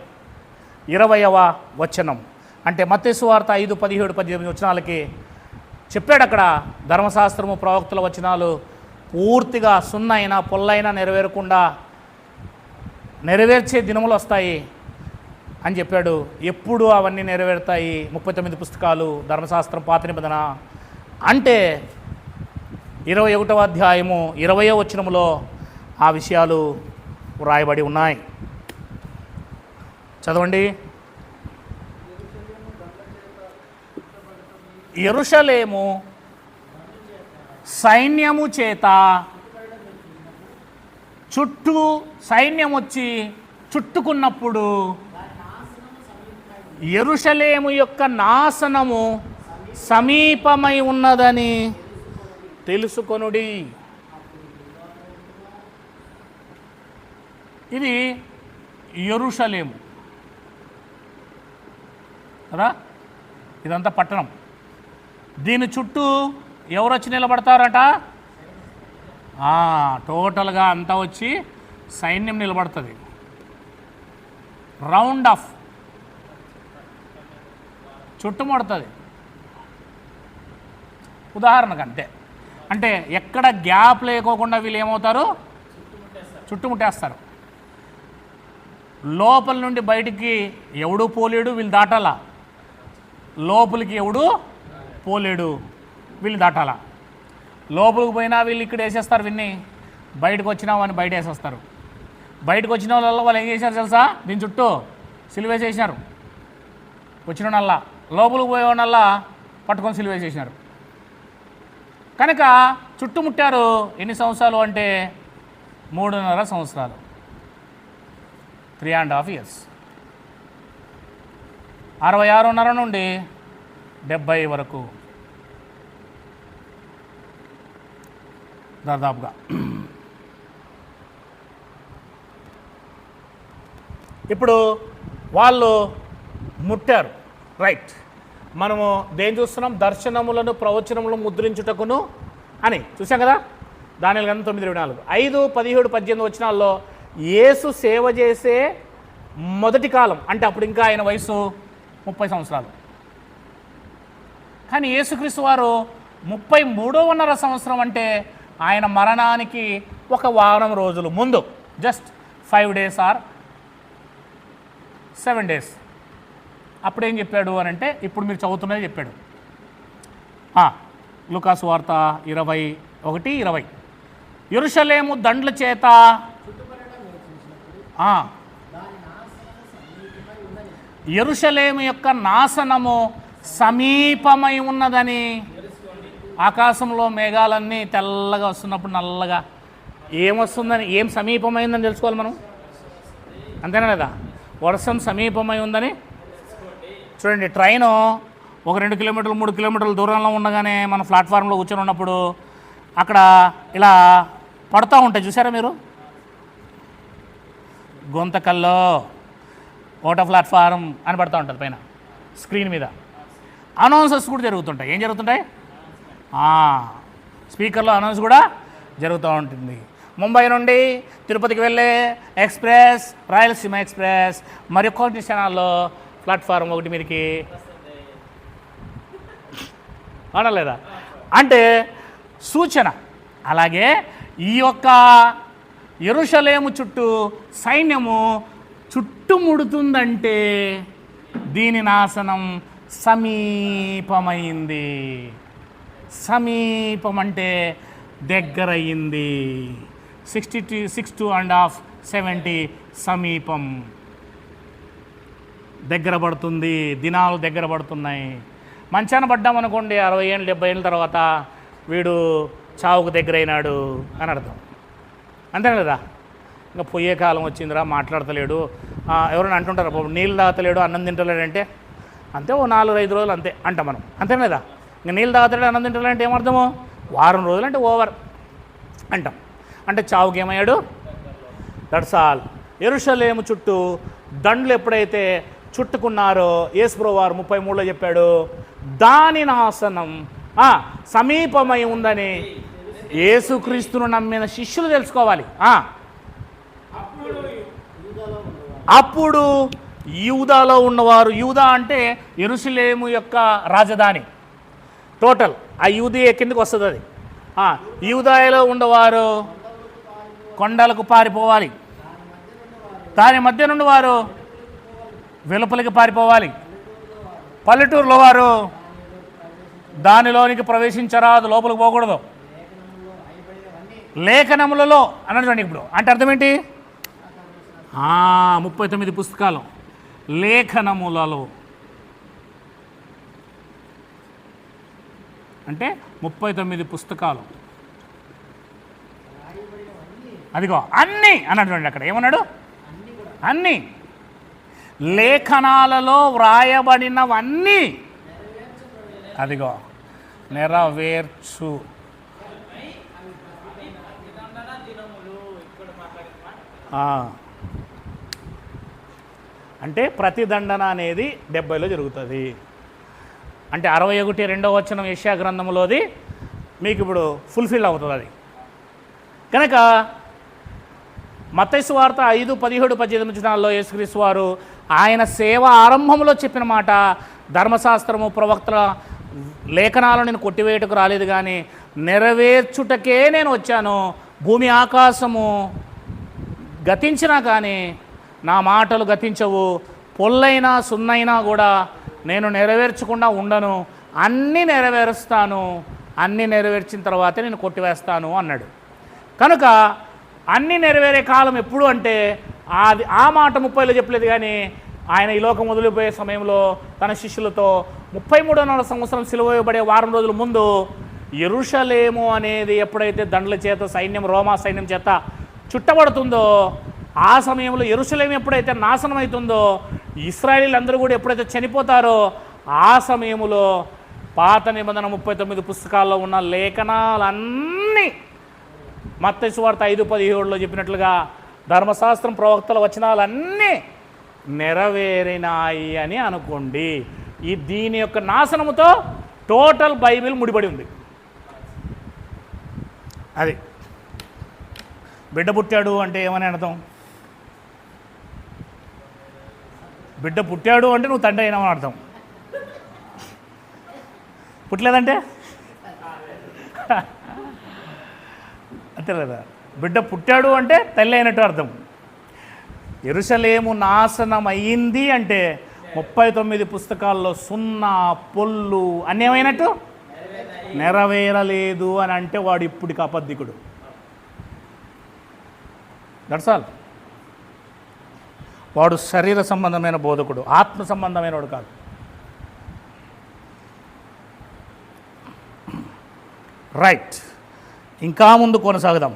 20వ వచనం. అంటే మత్తయి సువార్త 5, 17, 18 వచనాలకి చెప్పాడు. అక్కడ ధర్మశాస్త్రము, ప్రవక్తల వచనాలు పూర్తిగా సున్నైనా పొల్లైనా నెరవేరకుండా నెరవేర్చే దినములు వస్తాయి అని చెప్పాడు. ఎప్పుడు అవన్నీ నెరవేరుతాయి? 39 పుస్తకాలు, ధర్మశాస్త్రం, పాత నిబంధన. అంటే 21వ అధ్యాయము 20వ వచనములో ఆ విషయాలు వ్రాయబడి ఉన్నాయి. చదవండి. యెరూషలేము సైన్యము చేత చుట్టూ సైన్యం వచ్చి చుట్టుకున్నప్పుడు యెరూషలేము యొక్క నాశనము సమీపమై ఉన్నదని తెలుసుకొనుడి. ఇది యెరూషలేము కదా, ఇదంతా పట్టణం. దీని చుట్టూ ఎవరు వచ్చి నిలబడతారట? టోటల్గా అంతా వచ్చి సైన్యం నిలబడుతుంది. రౌండ్ ఆఫ్ చుట్టుముడుతుంది. ఉదాహరణకు అంతే. అంటే ఎక్కడ గ్యాప్ లేకోకుండా వీళ్ళు ఏమవుతారు? చుట్టుముట్టేస్తారు. లోపల నుండి బయటికి ఎవడు పోలేడు, వీళ్ళు దాటాలా. లోపలికి ఎవడు పోలేడు, వీళ్ళు దాటాలా. లోపలికి పోయినా వీళ్ళు ఇక్కడ వేసేస్తారు విన్ని, బయటకు వచ్చినా వాడిని బయట వేసేస్తారు. బయటకు వచ్చిన వాళ్ళు ఏం చేశారు తెలుసా? దీని చుట్టూ సిలువేసేసినారు. వచ్చిన వాళ్ళ లోపలికి పోయేవాళ్ళ పట్టుకొని సిలువేసేసినారు. కనుక చుట్టుముట్టారు. ఎన్ని సంవత్సరాలు అంటే 3.5 సంవత్సరాలు, 3.5 years. 66.5 నుండి 70 వరకు దాదాపుగా. ఇప్పుడు వాళ్ళు ముట్టారు. రైట్. మనము దేని చూస్తున్నాం? దర్శనములను, ప్రవచనములను ముద్రించుటకును అని చూసాం కదా. దానియేలు గ్రంథం 9:24. 5, 17, 18 వచనాల్లో యేసు సేవ చేసే మొదటి కాలం. అంటే అప్పుడు ఇంకా ఆయన వయసు 30 సంవత్సరాలు. కానీ యేసుక్రీస్తు వారు 33.5 సంవత్సరం అంటే ఆయన మరణానికి 1 వారం రోజులు ముందు, జస్ట్ 5 days or 7 days. అప్పుడు ఏం చెప్పాడు అని అంటే ఇప్పుడు మీరు చదువుతున్నది చెప్పాడు. లూకా సువార్త 21:20. యెరూషలేము దండ్ల చేత యెరూషలేము యొక్క నాశనము సమీపమై ఉన్నదని. ఆకాశంలో మేఘాలన్నీ తెల్లగా వస్తున్నప్పుడు నల్లగా ఏమొస్తుందని, ఏం సమీపమైందని తెలుసుకోవాలి మనం, అంతేనా లేదా? వర్షం సమీపమై ఉందని. చూడండి, ట్రైను ఒక 2 కిలోమీటర్లు 3 కిలోమీటర్ల దూరంలో ఉండగానే మన ప్లాట్ఫామ్లో కూర్చొని ఉన్నప్పుడు అక్కడ ఇలా పడుతూ ఉంటాయి, చూసారా మీరు? గొంతకల్లో ఓటో ప్లాట్ఫారం అని పడుతూ ఉంటుంది పైన స్క్రీన్ మీద. అనౌన్సెస్ కూడా జరుగుతుంటాయి. ఏం జరుగుతుంటాయి? స్పీకర్లో అనౌన్స్ కూడా జరుగుతూ ఉంటుంది. ముంబై నుండి తిరుపతికి వెళ్ళే ఎక్స్ప్రెస్, రాయలసీమ ఎక్స్ప్రెస్ మరి కొన్ని క్షణాల్లో ప్లాట్ఫారం 1 మీదకి అనలేదా అంటే సూచన. అలాగే ఈ యొక్క యెరూషలేము చుట్టూ సైన్యము చుట్టుముడుతుందంటే దీని నాశనం సమీపమైంది. సమీపం అంటే దగ్గరయ్యింది. 62.5 70 సమీపం, దగ్గర పడుతుంది. దినాలు దగ్గర పడుతున్నాయి. మంచాన పడ్డామనుకోండి 60 ఏళ్ళు 70 ఏళ్ళ తర్వాత వీడు చావుకు దగ్గరైనాడు అని అర్థం. అంతేనా లేదా? ఇంకా పోయే కాలం వచ్చిందిరా, మాట్లాడతలేడు, ఎవరైనా అంటుంటారు బాబు నీళ్ళు తాగతలేడు అన్నం తింటలేడంటే అంతే, ఓ 4-5 రోజులు అంతే అంటాం మనం. అంతేనా లేదా? ఇంకా నీళ్ళు తాగతలేడు అన్నం తింటలేడంటే ఏమర్థము? వారం రోజులు అంటే ఓవర్ అంటాం. అంటే చావుకి ఏమయ్యాడు? That's all. యెరూషలేము చుట్టూ దండ్లు ఎప్పుడైతే చుట్టుకున్నారో యేసుప్రభువు వారు 33లో చెప్పాడు, దాని నాశనం సమీపమై ఉందని యేసుక్రీస్తును నమ్మిన శిష్యులు తెలుసుకోవాలి. అప్పుడు యూదాలో ఉన్నవారు, యూదా అంటే యెరూషలేము యొక్క రాజధాని టోటల్, ఆ యూదియే కిందకి వస్తుంది అది. యూదాయలో ఉన్నవారు కొండలకు పారిపోవాలి, దాని మధ్య నుండి వారు వెలుపలికి పారిపోవాలి, పల్లెటూరులో వారు దానిలోనికి ప్రవేశించరాదు, లోపలికి పోకూడదు. లేఖనములలో అన్నటువంటి ఇప్పుడు అంటే అర్థం ఏంటి? 39 పుస్తకాలు లేఖనములలో అంటే 39 పుస్తకాలు. అదిగో అన్నీ అన్నటువంటి అక్కడ ఏమన్నాడు? అన్నీ లేఖనాలలో వ్రాయబడినవన్నీ అదిగో నెరవేర్చు. అంటే ప్రతిదండన అనేది 70లో జరుగుతుంది. అంటే 61 వచనం యెషయా గ్రంథంలోది మీకు ఇప్పుడు ఫుల్ఫిల్ అవుతుంది అది. కనుక మత్తయి సువార్త 5:17 వచనాల్లో యేసుక్రీస్తు వారు ఆయన సేవ ఆరంభంలో చెప్పిన మాట, ధర్మశాస్త్రము ప్రవక్తల లేఖనాలను నేను కొట్టివేయటకు రాలేదు కానీ నెరవేర్చుటకే నేను వచ్చాను. భూమి ఆకాశము గతించినా కానీ నా మాటలు గతించవు, పొల్లైనా సున్నైనా కూడా నేను నెరవేర్చకుండా ఉండను, అన్నీ నెరవేరుస్తాను, అన్నీ నెరవేర్చిన తర్వాతే నేను కొట్టివేస్తాను అన్నాడు. కనుక అన్నీ నెరవేరే కాలం ఎప్పుడు అంటే అది ఆ మాట 30లో చెప్పలేదు కానీ ఆయన ఈ లోకం వదిలిపోయే సమయంలో తన శిష్యులతో 33వ సంవత్సరం సిలువ వేయబడే వారం రోజుల ముందు యెరూషలేము అనేది ఎప్పుడైతే దండ్ల చేత సైన్యం, రోమా సైన్యం చేత చుట్టబడుతుందో ఆ సమయంలో యెరూషలేము ఎప్పుడైతే నాశనం అవుతుందో, ఇశ్రాయేలీలు అందరూ కూడా ఎప్పుడైతే చనిపోతారో ఆ సమయంలో పాత నిబంధన 39 పుస్తకాల్లో ఉన్న లేఖనాలన్నీ మత్తయి సువార్త 5:17లో చెప్పినట్లుగా ధర్మశాస్త్రం ప్రవక్తల వచనాలన్నీ నెరవేరినాయి అని అనుకోండి. దీని యొక్క నాశనముతో టోటల్ బైబిల్ ముడిపడి ఉంది. అది బిడ్డ పుట్టాడు అంటే ఏమని అర్థం? బిడ్డ పుట్టాడు అంటే నువ్వు తండ్రి అయినావని అర్థం. పుట్టలేదంటే అంతే లేదా? బిడ్డ పుట్టాడు అంటే తల్లి అయినట్టు అర్థం. యెరూషలేము నాశనం అయ్యింది అంటే 39 పుస్తకాల్లో సున్నా పొల్లు అన్నేమైనట్టు నెరవేరలేదు అని అంటే వాడు ఇప్పటికి అబద్ధికుడు. That's all. వాడు శరీర సంబంధమైన బోధకుడు, ఆత్మ సంబంధమైన వాడు కాదు. రైట్, ఇంకా ముందు కొనసాగుదాం.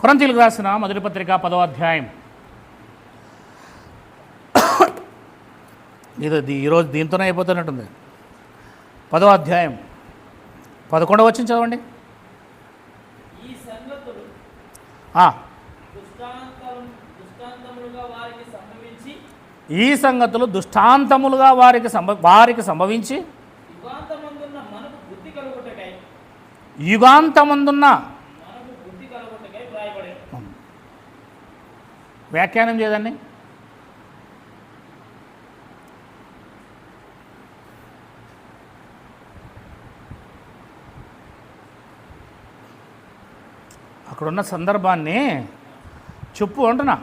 కొరింథీయులకు రాసిన మొదటి పత్రిక 10వ అధ్యాయం. ఇది ఈరోజు దీంతోనే అయిపోతున్నట్టుంది. 10వ అధ్యాయం 11వ వచనం చదవండి. ఈ సంగతులు దృష్టాంతములుగా వారికి సంభవించి యుగాంతమందున్న వ్యాఖ్యానం చేయదండి. అక్కడున్న సందర్భాన్ని చెప్పు అంటున్నా.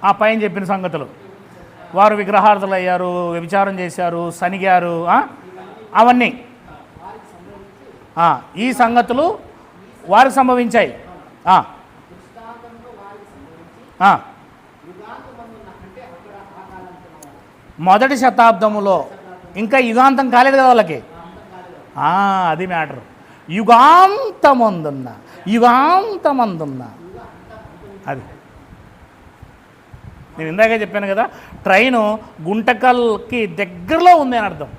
ఆ పైన చెప్పిన సంగతులు, వారు విగ్రహార్థులు అయ్యారు, వ్యభిచారం చేశారు, సనిగారు, అవన్నీ ఈ సంగతులు వారికి సంభవించాయి. మొదటి శతాబ్దములో, ఇంకా యుగాంతం కాలేదు కదా వాళ్ళకి, అది మ్యాటర్. యుగాంతమందున్న అది నేను ఇందాకే చెప్పాను కదా, ట్రైను గుంటకల్కి దగ్గరలో ఉంది అని అర్థం.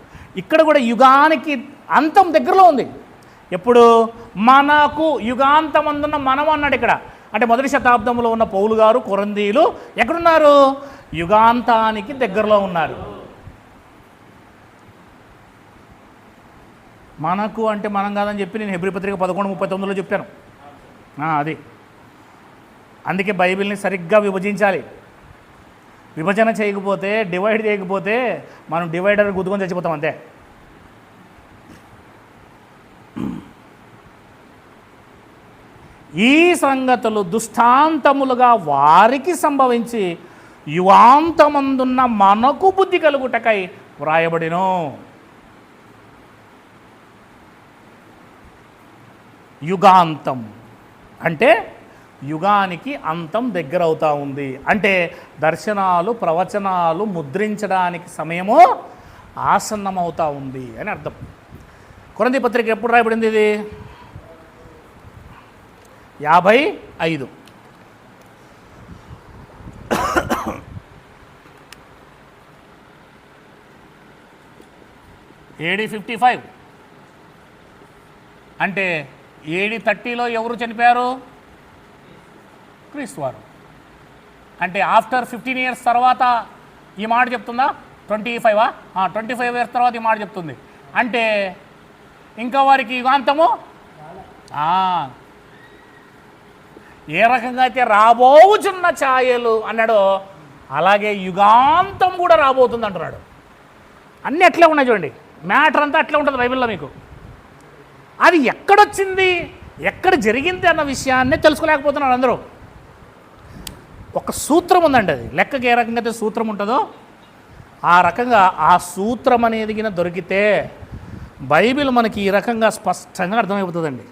ఇక్కడ కూడా యుగానికి అంతం దగ్గరలో ఉంది. ఎప్పుడు మనకు యుగాంతమందున్న మనం అన్నాడు ఇక్కడ. అంటే మొదటి శతాబ్దంలో ఉన్న పౌలు గారు, కొరందీలు ఎక్కడున్నారు? యుగాంతానికి దగ్గరలో ఉన్నారు. మనకు అంటే మనం కాదని చెప్పి నేను హెబ్రీ పత్రిక 11:39 చెప్పాను. అది అందుకే బైబిల్ని సరిగ్గా విభజించాలి. విభజన చేయకపోతే, డివైడ్ చేయకపోతే మనం డివైడర్ గుద్దుకొని చచ్చిపోతాం అంతే. ఈ సంగతులు దృష్టాంతములుగా వారికి సంభవించి యుగాంతమందున్న మనకు బుద్ధి కలుగుటకై వ్రాయబడిను. యుగాంతం అంటే యుగానికి అంతం దగ్గర అవుతూ ఉంది. అంటే దర్శనాలు, ప్రవచనాలు ముద్రించడానికి సమయము ఆసన్నమవుతూ ఉంది అని అర్థం. కొరింథీ పత్రిక ఎప్పుడు రాయబడింది? ఇది 55 AD 55 అంటే AD 30లో ఎవరు చనిపోయారు? క్రీస్తు వారు. అంటే ఆఫ్టర్ 15 ఇయర్స్ తర్వాత ఈ మాట చెప్తుందా? 25 ఇయర్స్ తర్వాత ఈ మాట చెప్తుంది. అంటే ఇంకా వారికి యుగాంతము ఏ రకంగా అయితే రాబోచున్న ఛాయలు అన్నాడో అలాగే యుగాంతం కూడా రాబోతుంది అంటున్నాడు. అన్నీ అట్లే ఉన్నాయి చూడండి. మ్యాటర్ అంతా అట్లే ఉంటుంది బైబిల్లో. మీకు అది ఎక్కడొచ్చింది, ఎక్కడ జరిగింది అన్న విషయాన్ని తెలుసుకోలేకపోతున్నారు అందరూ. ఒక సూత్రం ఉందండి. అది లెక్కకి ఏ రకంగా అయితే సూత్రం ఉంటుందో ఆ రకంగా ఆ సూత్రం అనేది దొరికితే బైబిల్ మనకి ఈ రకంగా స్పష్టంగా అర్థమైపోతుందండి.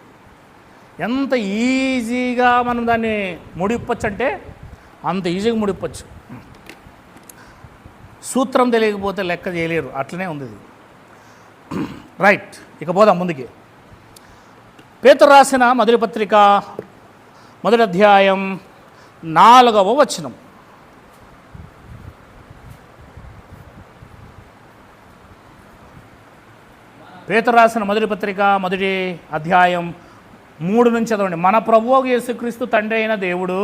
ఎంత ఈజీగా మనం దాన్ని ముడిప్పచ్చు అంటే అంత ఈజీగా ముడిప్పచ్చు. సూత్రం తెలియకపోతే లెక్క చేయలేరు, అట్లనే ఉంది ఇది. రైట్, ఇక పోదాం ముందుకి. పేతురు రాసిన మొదటి పత్రిక 1వ అధ్యాయం 4వ వచనం. పేతురు రాసిన మొదటి పత్రిక 1వ అధ్యాయం 3 నుంచి చదవండి. మన ప్రభువు యేసుక్రీస్తు తండ్రి అయిన దేవుడు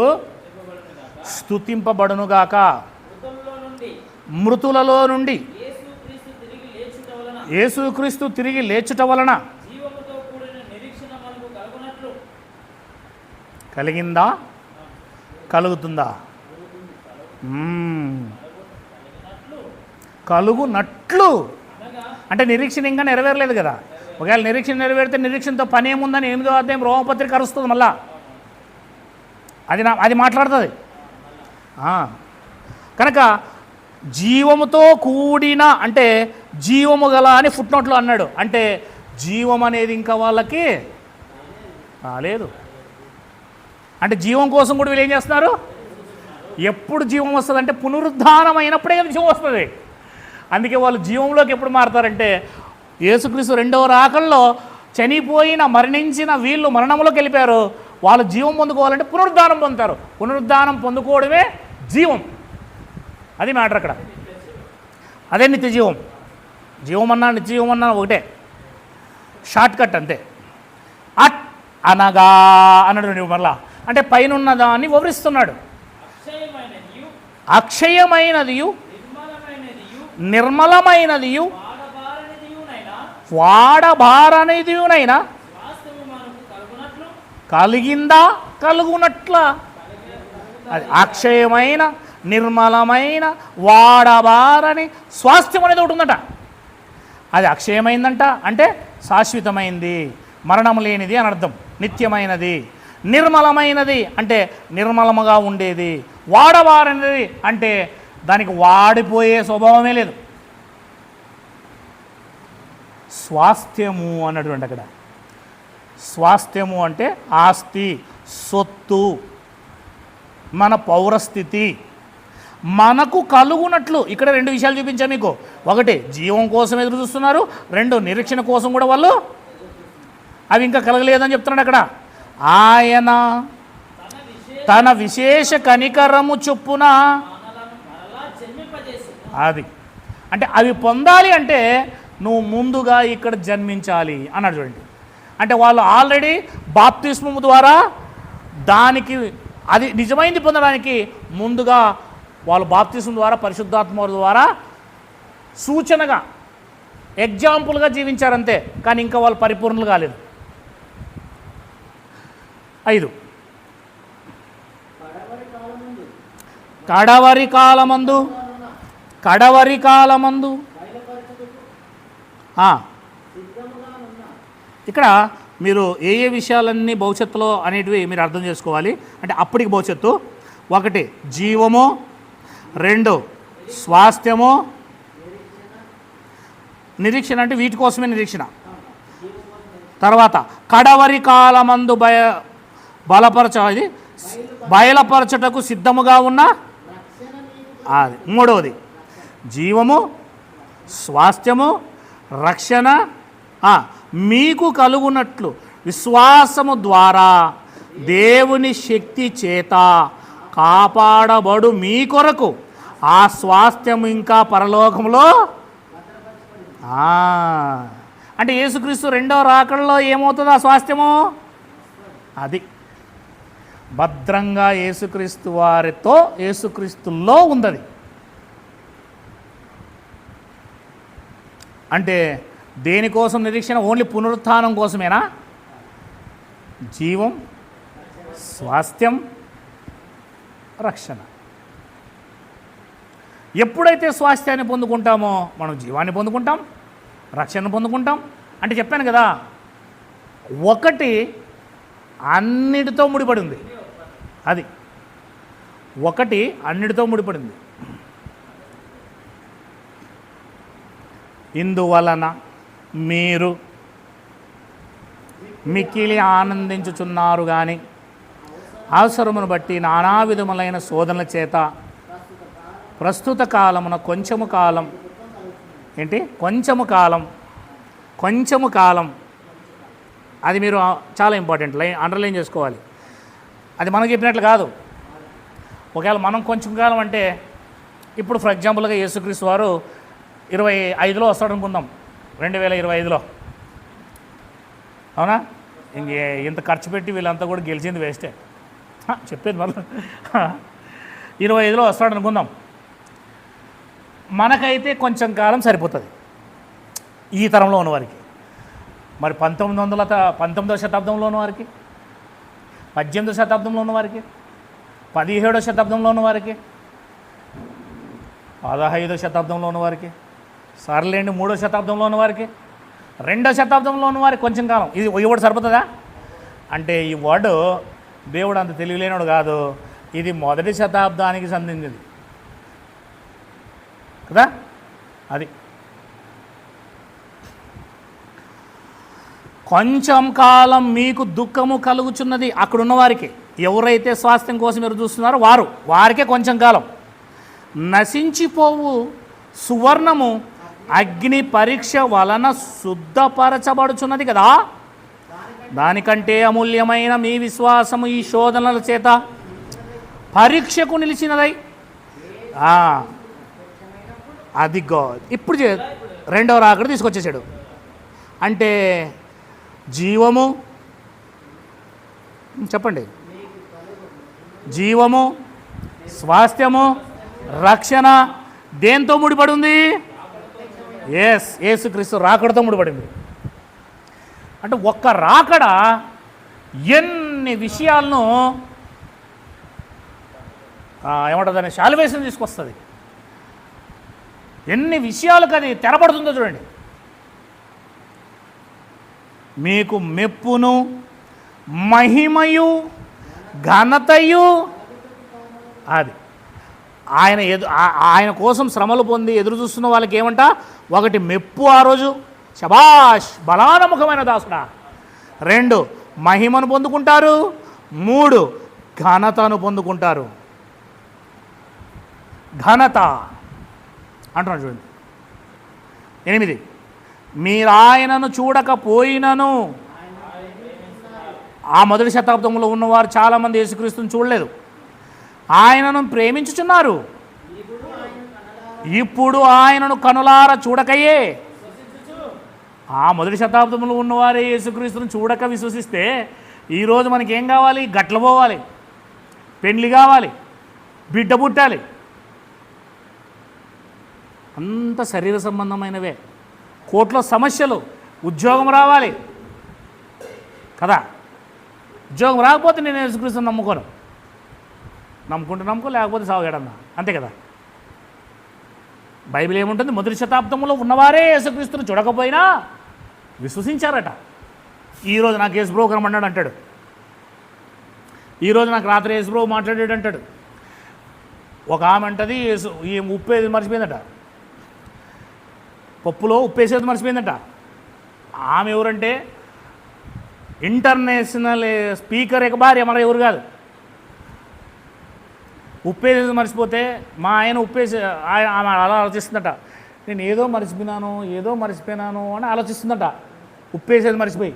స్తుతింపబడునుగాక. మృతులలో నుండి యేసుక్రీస్తు తిరిగి లేచుట వలన కలిగిందా, కలుగుతుందా? కలుగునట్లు అంటే నిరీక్షణ ఇంకా నెరవేరలేదు కదా. ఒకవేళ నిరీక్షణ నెరవేరితే నిరీక్షణతో పని ఏముందని 8వ అధ్యాయం రోమపత్రిక అరుస్తుంది మళ్ళా. అది మాట్లాడుతుంది. కనుక జీవముతో కూడిన అంటే జీవము గల అని ఫుట్నోట్లో అన్నాడు. అంటే జీవం అనేది ఇంకా వాళ్ళకి రాలేదు. అంటే జీవం కోసం కూడా వీళ్ళు ఏం చేస్తున్నారు? ఎప్పుడు జీవం వస్తుంది అంటే పునరుద్ధానం అయినప్పుడే కదా జీవం వస్తుంది. అందుకే వాళ్ళు జీవంలోకి ఎప్పుడు మారుతారంటే యేసుక్రీస్తు 2వ రాకల్లో చనిపోయిన మరణించిన వీళ్ళు మరణంలోకి వెళ్ళిపోయారు. వాళ్ళు జీవం పొందుకోవాలంటే పునరుద్ధానం పొందుతారు. పునరుద్ధానం పొందుకోవడమే జీవం. అది మ్యాటర్ అక్కడ. అదే నిత్య జీవం. జీవం అన్నా నిత్య జీవం అన్నా ఒకటే, షార్ట్ కట్ అంతే. అట్ అనగా అన్నాడు నువ్వు మళ్ళా, అంటే పైన ఉన్నదాన్ని వివరిస్తున్నాడు. అక్షయమైనదియు నిర్మలమైనదియు వాడబారనిదియునైనా కలిగిందా కలుగునట్ల. అది అక్షయమైన నిర్మలమైన వాడబారని స్వాస్థ్యం అనేది ఒకటి ఉందట. అది అక్షయమైందంట, అంటే శాశ్వతమైంది, మరణం లేనిది అని అర్థం, నిత్యమైనది. నిర్మలమైనది అంటే నిర్మలముగా ఉండేది. వాడబారనిది అంటే దానికి వాడిపోయే స్వభావమే లేదు. స్వాస్థ్యము అన్నటువంటి అక్కడ స్వాస్థ్యము అంటే ఆస్తి, సొత్తు, మన పౌరస్థితి మనకు కలుగునట్లు. ఇక్కడ రెండు విషయాలు చూపించా మీకు. ఒకటి జీవం కోసం ఎదురు చూస్తున్నారు, రెండు నిరీక్షణ కోసం కూడా వాళ్ళు అవి ఇంకా కలగలేదని చెప్తున్నాడు అక్కడ. ఆయన తన విశేష కనికరము చొప్పున అది అంటే అవి పొందాలి అంటే నువ్వు ముందుగా ఇక్కడ జన్మించాలి అన్నాడు చూడండి. అంటే వాళ్ళు ఆల్రెడీ బాప్తిస్మము ద్వారా దానికి అది నిజమైంది పొందడానికి ముందుగా వాళ్ళు బాప్తిస్మం ద్వారా పరిశుద్ధాత్మ ద్వారా సూచనగా ఎగ్జాంపుల్గా జీవించారంతే, కానీ ఇంకా వాళ్ళు పరిపూర్ణులు కాలేదు. 5 కడవరి కాలమందు ఇక్కడ మీరు ఏ ఏ విషయాలన్నీ భవిష్యత్తులో అనేటివి మీరు అర్థం చేసుకోవాలి. అంటే అప్పటికి భవిష్యత్తు, 1 జీవము, 2 స్వాస్థ్యము, నిరీక్షణ అంటే వీటి కోసమే నిరీక్షణ. తర్వాత కడవరి కాలమందు ఇది బయలుపరచటకు సిద్ధముగా ఉన్న అది 3వది జీవము, స్వాస్థ్యము, రక్షణ మీకు కలుగునట్లు విశ్వాసము ద్వారా దేవుని శక్తి చేత కాపాడబడు మీ కొరకు ఆ స్వాస్థ్యము ఇంకా పరలోకంలో. అంటే యేసుక్రీస్తు 2వ రాకడలో ఏమవుతుంది ఆ స్వాస్థ్యము? అది భద్రంగా యేసుక్రీస్తు వారితో యేసుక్రీస్తుల్లో ఉందది. అంటే దేనికోసం నిరీక్షణ? ఓన్లీ పునరుత్థానం కోసమేనా? జీవం, స్వాస్థ్యం, రక్షణ. ఎప్పుడైతే స్వాస్థ్యాన్ని పొందుకుంటామో మనం జీవాన్ని పొందుకుంటాం, రక్షణ పొందుకుంటాం. అంటే చెప్పాను కదా, ఒకటి అన్నిటితో ముడిపడింది. అది ఒకటి అన్నిటితో ముడిపడింది. ఇందువలన మీరు మిక్కిలి ఆనందించుచున్నారు కానీ అవసరమును బట్టి నానా విధములైన శోధనల చేత ప్రస్తుత కాలమున కొంచెము కాలం అది మీరు చాలా ఇంపార్టెంట్ అండర్లైన్ చేసుకోవాలి. అది మనం చెప్పినట్లు కాదు. ఒకవేళ మనం కొంచెం కాలం అంటే ఇప్పుడు ఫర్ ఎగ్జాంపుల్గా యేసుక్రీస్తు వారు 25లో వస్తాడు అనుకుందాం, 2025లో, అవునా? ఇంత ఖర్చు పెట్టి వీళ్ళంతా కూడా గెలిచింది వేస్టే. చెప్పేది మళ్ళీ 25లో వస్తాడు అనుకుందాం. మనకైతే కొంచెం కాలం సరిపోతుంది ఈ తరంలో ఉన్నవారికి. మరి 19వ శతాబ్దంలో ఉన్నవారికి, 18వ శతాబ్దంలో ఉన్నవారికి, 17వ శతాబ్దంలో ఉన్నవారికి, 15వ శతాబ్దంలో ఉన్నవారికి, సర్లేండి 3వ శతాబ్దంలో ఉన్నవారికి, 2వ శతాబ్దంలో ఉన్నవారికి కొంచెం కాలం. ఇది వర్డ్ సరిపోతుందా? అంటే ఈ వర్డ్ దేవుడు అంత తెలియలేనాడు కాదు, ఇది 1వ శతాబ్దానికి సంబంధించింది కదా. అది కొంచెం కాలం మీకు దుఃఖము కలుగుచున్నది. అక్కడున్న వారికి, ఎవరైతే స్వాస్థ్యం కోసం ఎదురు చూస్తున్నారో వారికే కొంచెం కాలం. నశించిపోవు సువర్ణము అగ్ని పరీక్ష వలన శుద్ధపరచబడుచున్నది కదా, దానికంటే అమూల్యమైన మీ విశ్వాసము ఈ శోధనల చేత పరీక్షకు నిలిచినదై అదిగో ఇప్పుడు రెండవ రాకడ తీసుకొచ్చేసాడు. అంటే జీవము, చెప్పండి, జీవము, స్వాస్థ్యము, రక్షణ దేంతో ముడిపడి ఉంది? యేసుక్రీస్తు రాకడతో ముడిపడింది. అంటే ఒక్క రాకడ ఎన్ని విషయాలను ఏమంటారు దాన్ని శాల్వేషన్ తీసుకొస్తుంది. ఎన్ని విషయాలకు అది తెరపడుతుందో చూడండి. మీకు మెప్పును, మహిమయు, ఘనతయు, అది ఆయన కోసం శ్రమలు పొంది ఎదురు చూస్తున్న వాళ్ళకి ఏమంట? ఒకటి మెప్పు, ఆ రోజు శబాష్ బలానముఖమైన దాసుడా. 2 మహిమను పొందుకుంటారు. 3 ఘనతను పొందుకుంటారు. ఘనత అంటున్నాడు చూడండి. 8 మీరు ఆయనను చూడకపోయినను. ఆ మొదటి శతాబ్దంలో ఉన్నవారు చాలామంది యేసుక్రీస్తుని చూడలేదు, ఆయనను ప్రేమించుచున్నారు. ఇప్పుడు ఆయనను కనులార చూడకయే. ఆ మొదటి శతాబ్దంలో ఉన్నవారే యేసుక్రీస్తుని చూడక విశ్వసిస్తే ఈరోజు మనకేం కావాలి? గట్ల పోవాలి, పెండ్లి కావాలి, బిడ్డ పుట్టాలి, అంత శరీర సంబంధమైనవే. కోర్టులో సమస్యలు, ఉద్యోగం రావాలి కదా. ఉద్యోగం రాకపోతే నేను యేసుక్రీస్తుని నమ్ముకోను. నమ్ముకో, లేకపోతే సాగుగాడన్నా, అంతే కదా. బైబిల్ ఏముంటుంది? మొదటి శతాబ్దంలో ఉన్నవారే యేసుక్రీస్తుని చూడకపోయినా విశ్వసించారట. ఈరోజు నాకు యేసుబ్రో కనమన్నాడు అంటాడు, ఈరోజు నాకు రాత్రి యేసుబ్రో మాట్లాడాడు అంటాడు. ఒక ఆమె అంటది ఈ ఉప్పేది మర్చిపోయిందట, పప్పులో ఉప్పేసేది మర్చిపోయిందట. ఆమె ఎవరంటే ఇంటర్నేషనల్ స్పీకర్ భార్య, మన ఎవరు కాదు. ఉప్పేసేది మర్చిపోతే మా ఆయన ఆమె అలా ఆలోచిస్తుందట, నేను ఏదో మర్చిపోయినాను అని ఆలోచిస్తుందట. ఉప్పేసేది మర్చిపోయి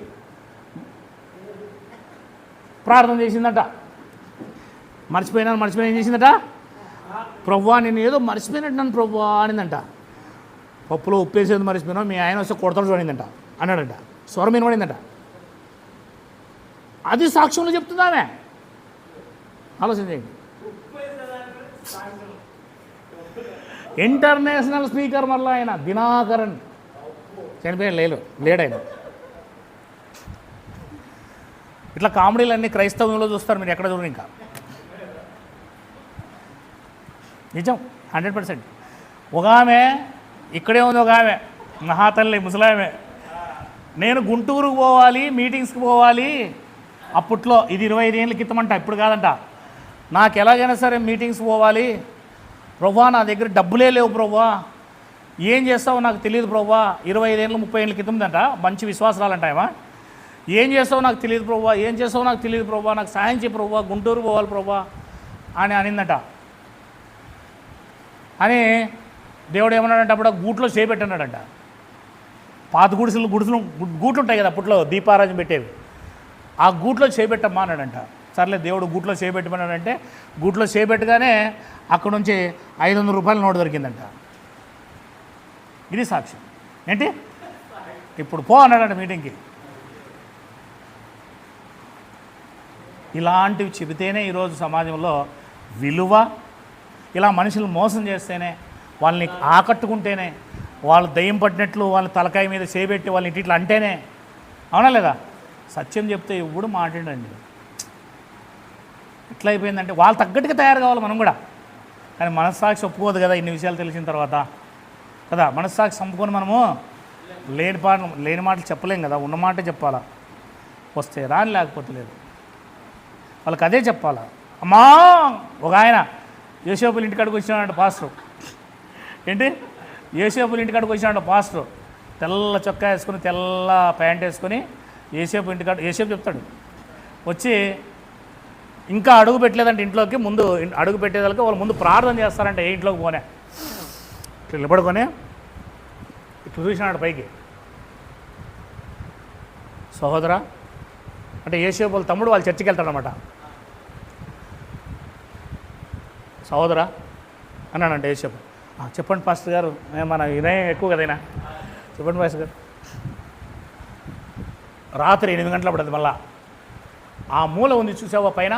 ప్రార్థన చేసిందట. మర్చిపోయిన ఏం చేసిందట? ప్రభువా నేను ఏదో మర్చిపోయినట్టు నన్ను ప్రభువా అనిందంట. పప్పులో ఉప్పేసేది మర్చిపోయినా మీ ఆయన వస్తే కొడతాడు చూడిందంట అన్నాడంట. స్వరం వినబడిందంట. అది సాక్ష్యంలో చెప్తుందామే. ఆలోచన చేయండి. ఇంటర్నేషనల్ స్పీకర్ మళ్ళీ ఆయన దినాకరన్ చనిపోయాడు, లేడాయన. ఇట్లా కామెడీలు అన్నీ క్రైస్తవంలో చూస్తారు, మీరు ఎక్కడ చూడరు. ఇంకా నిజం 100%. ఒక ఆమె ఇక్కడే ఉంది, ఒక ఆమె మహాతల్లి ముసలామె, నేను గుంటూరుకు పోవాలి, మీటింగ్స్కి పోవాలి. అప్పట్లో ఇది 25 ఏళ్ళ క్రితం అంట, ఇప్పుడు కాదంట. నాకు ఎలాగైనా సరే మీటింగ్స్ పోవాలి ప్రభువా, నా దగ్గర డబ్బులే లేవు ప్రభువా, ఏం చేస్తావో నాకు తెలియదు ప్రభువా. 25 ఏళ్ళు 30 ఏళ్ళ క్రితందంట. మంచి విశ్వాసాలంట ఏమా. ఏం చేస్తావో నాకు తెలియదు ప్రభువా, నాకు సాయం చేయ ప్రభువా, గుంటూరు పోవాలి ప్రభువా అని అనిందట. అని దేవుడు ఏమన్నాడంటే అప్పుడు గూట్లో చేపెట్టన్నాడంట. పాత గూట్లు ఉంటాయి కదా అప్పట్లో, దీపారాజన పెట్టేవి. ఆ గూట్లో చేపెట్టమ్మా అన్నాడంట. సర్లే దేవుడు గూట్లో చేపెట్టమన్నాడంటే గూట్లో చేపెట్టగానే అక్కడ నుంచి 500 రూపాయల నోటు దొరికిందంట. ఇది సాక్ష్యం ఏంటి? ఇప్పుడు పో అన్నాడంట మీటింగ్కి. ఇలాంటివి చెబితేనే ఈరోజు సమాజంలో విలువ. ఇలా మనుషులు మోసం చేస్తేనే, వాళ్ళని ఆకట్టుకుంటేనే, వాళ్ళు దయ్యం పట్టినట్లు వాళ్ళ తలకాయ మీద చేపెట్టి వాళ్ళని ఇట్లా అంటేనే, అవునా లేదా? సత్యం చెప్తే ఎప్పుడు మాట్లాడండి. ఎట్లా అయిపోయిందంటే వాళ్ళు తగ్గట్టుగా తయారు కావాలి మనం కూడా. కానీ మనస్సాక్షి ఒప్పుకోదు కదా ఇన్ని విషయాలు తెలిసిన తర్వాత కదా. మనస్సాక్షి చంపుకొని మనము లేని మాటలు చెప్పలేం కదా, ఉన్న మాట చెప్పాలా. వస్తే రాని, లేకపోతే లేదు. వాళ్ళకి అదే చెప్పాలా. అమ్మా ఒక ఆయన యేసేపుల ఇంటికాడికి వచ్చినాడంట పాస్టర్. ఏంటి? యేసేపుల ఇంటికాడికి వచ్చినాడంట పాస్టర్. తెల్ల చొక్కా వేసుకొని, తెల్ల ప్యాంట్ వేసుకొని యేసేపు చెప్తాడు. వచ్చి ఇంకా అడుగు పెట్టలేదంటే ఇంట్లోకి, ముందు అడుగు పెట్టేదానికి వాళ్ళు ముందు ప్రార్థన చేస్తారంటే ఏ ఇంట్లోకి పోనే ఇట్లా నిలబడుకొని ఇట్లా చూసినాడు పైకి. సహోదరా అంటే యేసేపు వాళ్ళ తమ్ముడు వాళ్ళ చర్చికి వెళ్తాడనమాట. సహోదరా అన్నాడంట యేసేపు. చెప్పండి పాస్టర్ గారు, మన వినయం ఎక్కువ కదైనా. చెప్పండి పాస్టర్ గారు. రాత్రి 8 గంటల పడుతుంది. మళ్ళా ఆ మూల ఉంది చూసావా పైన,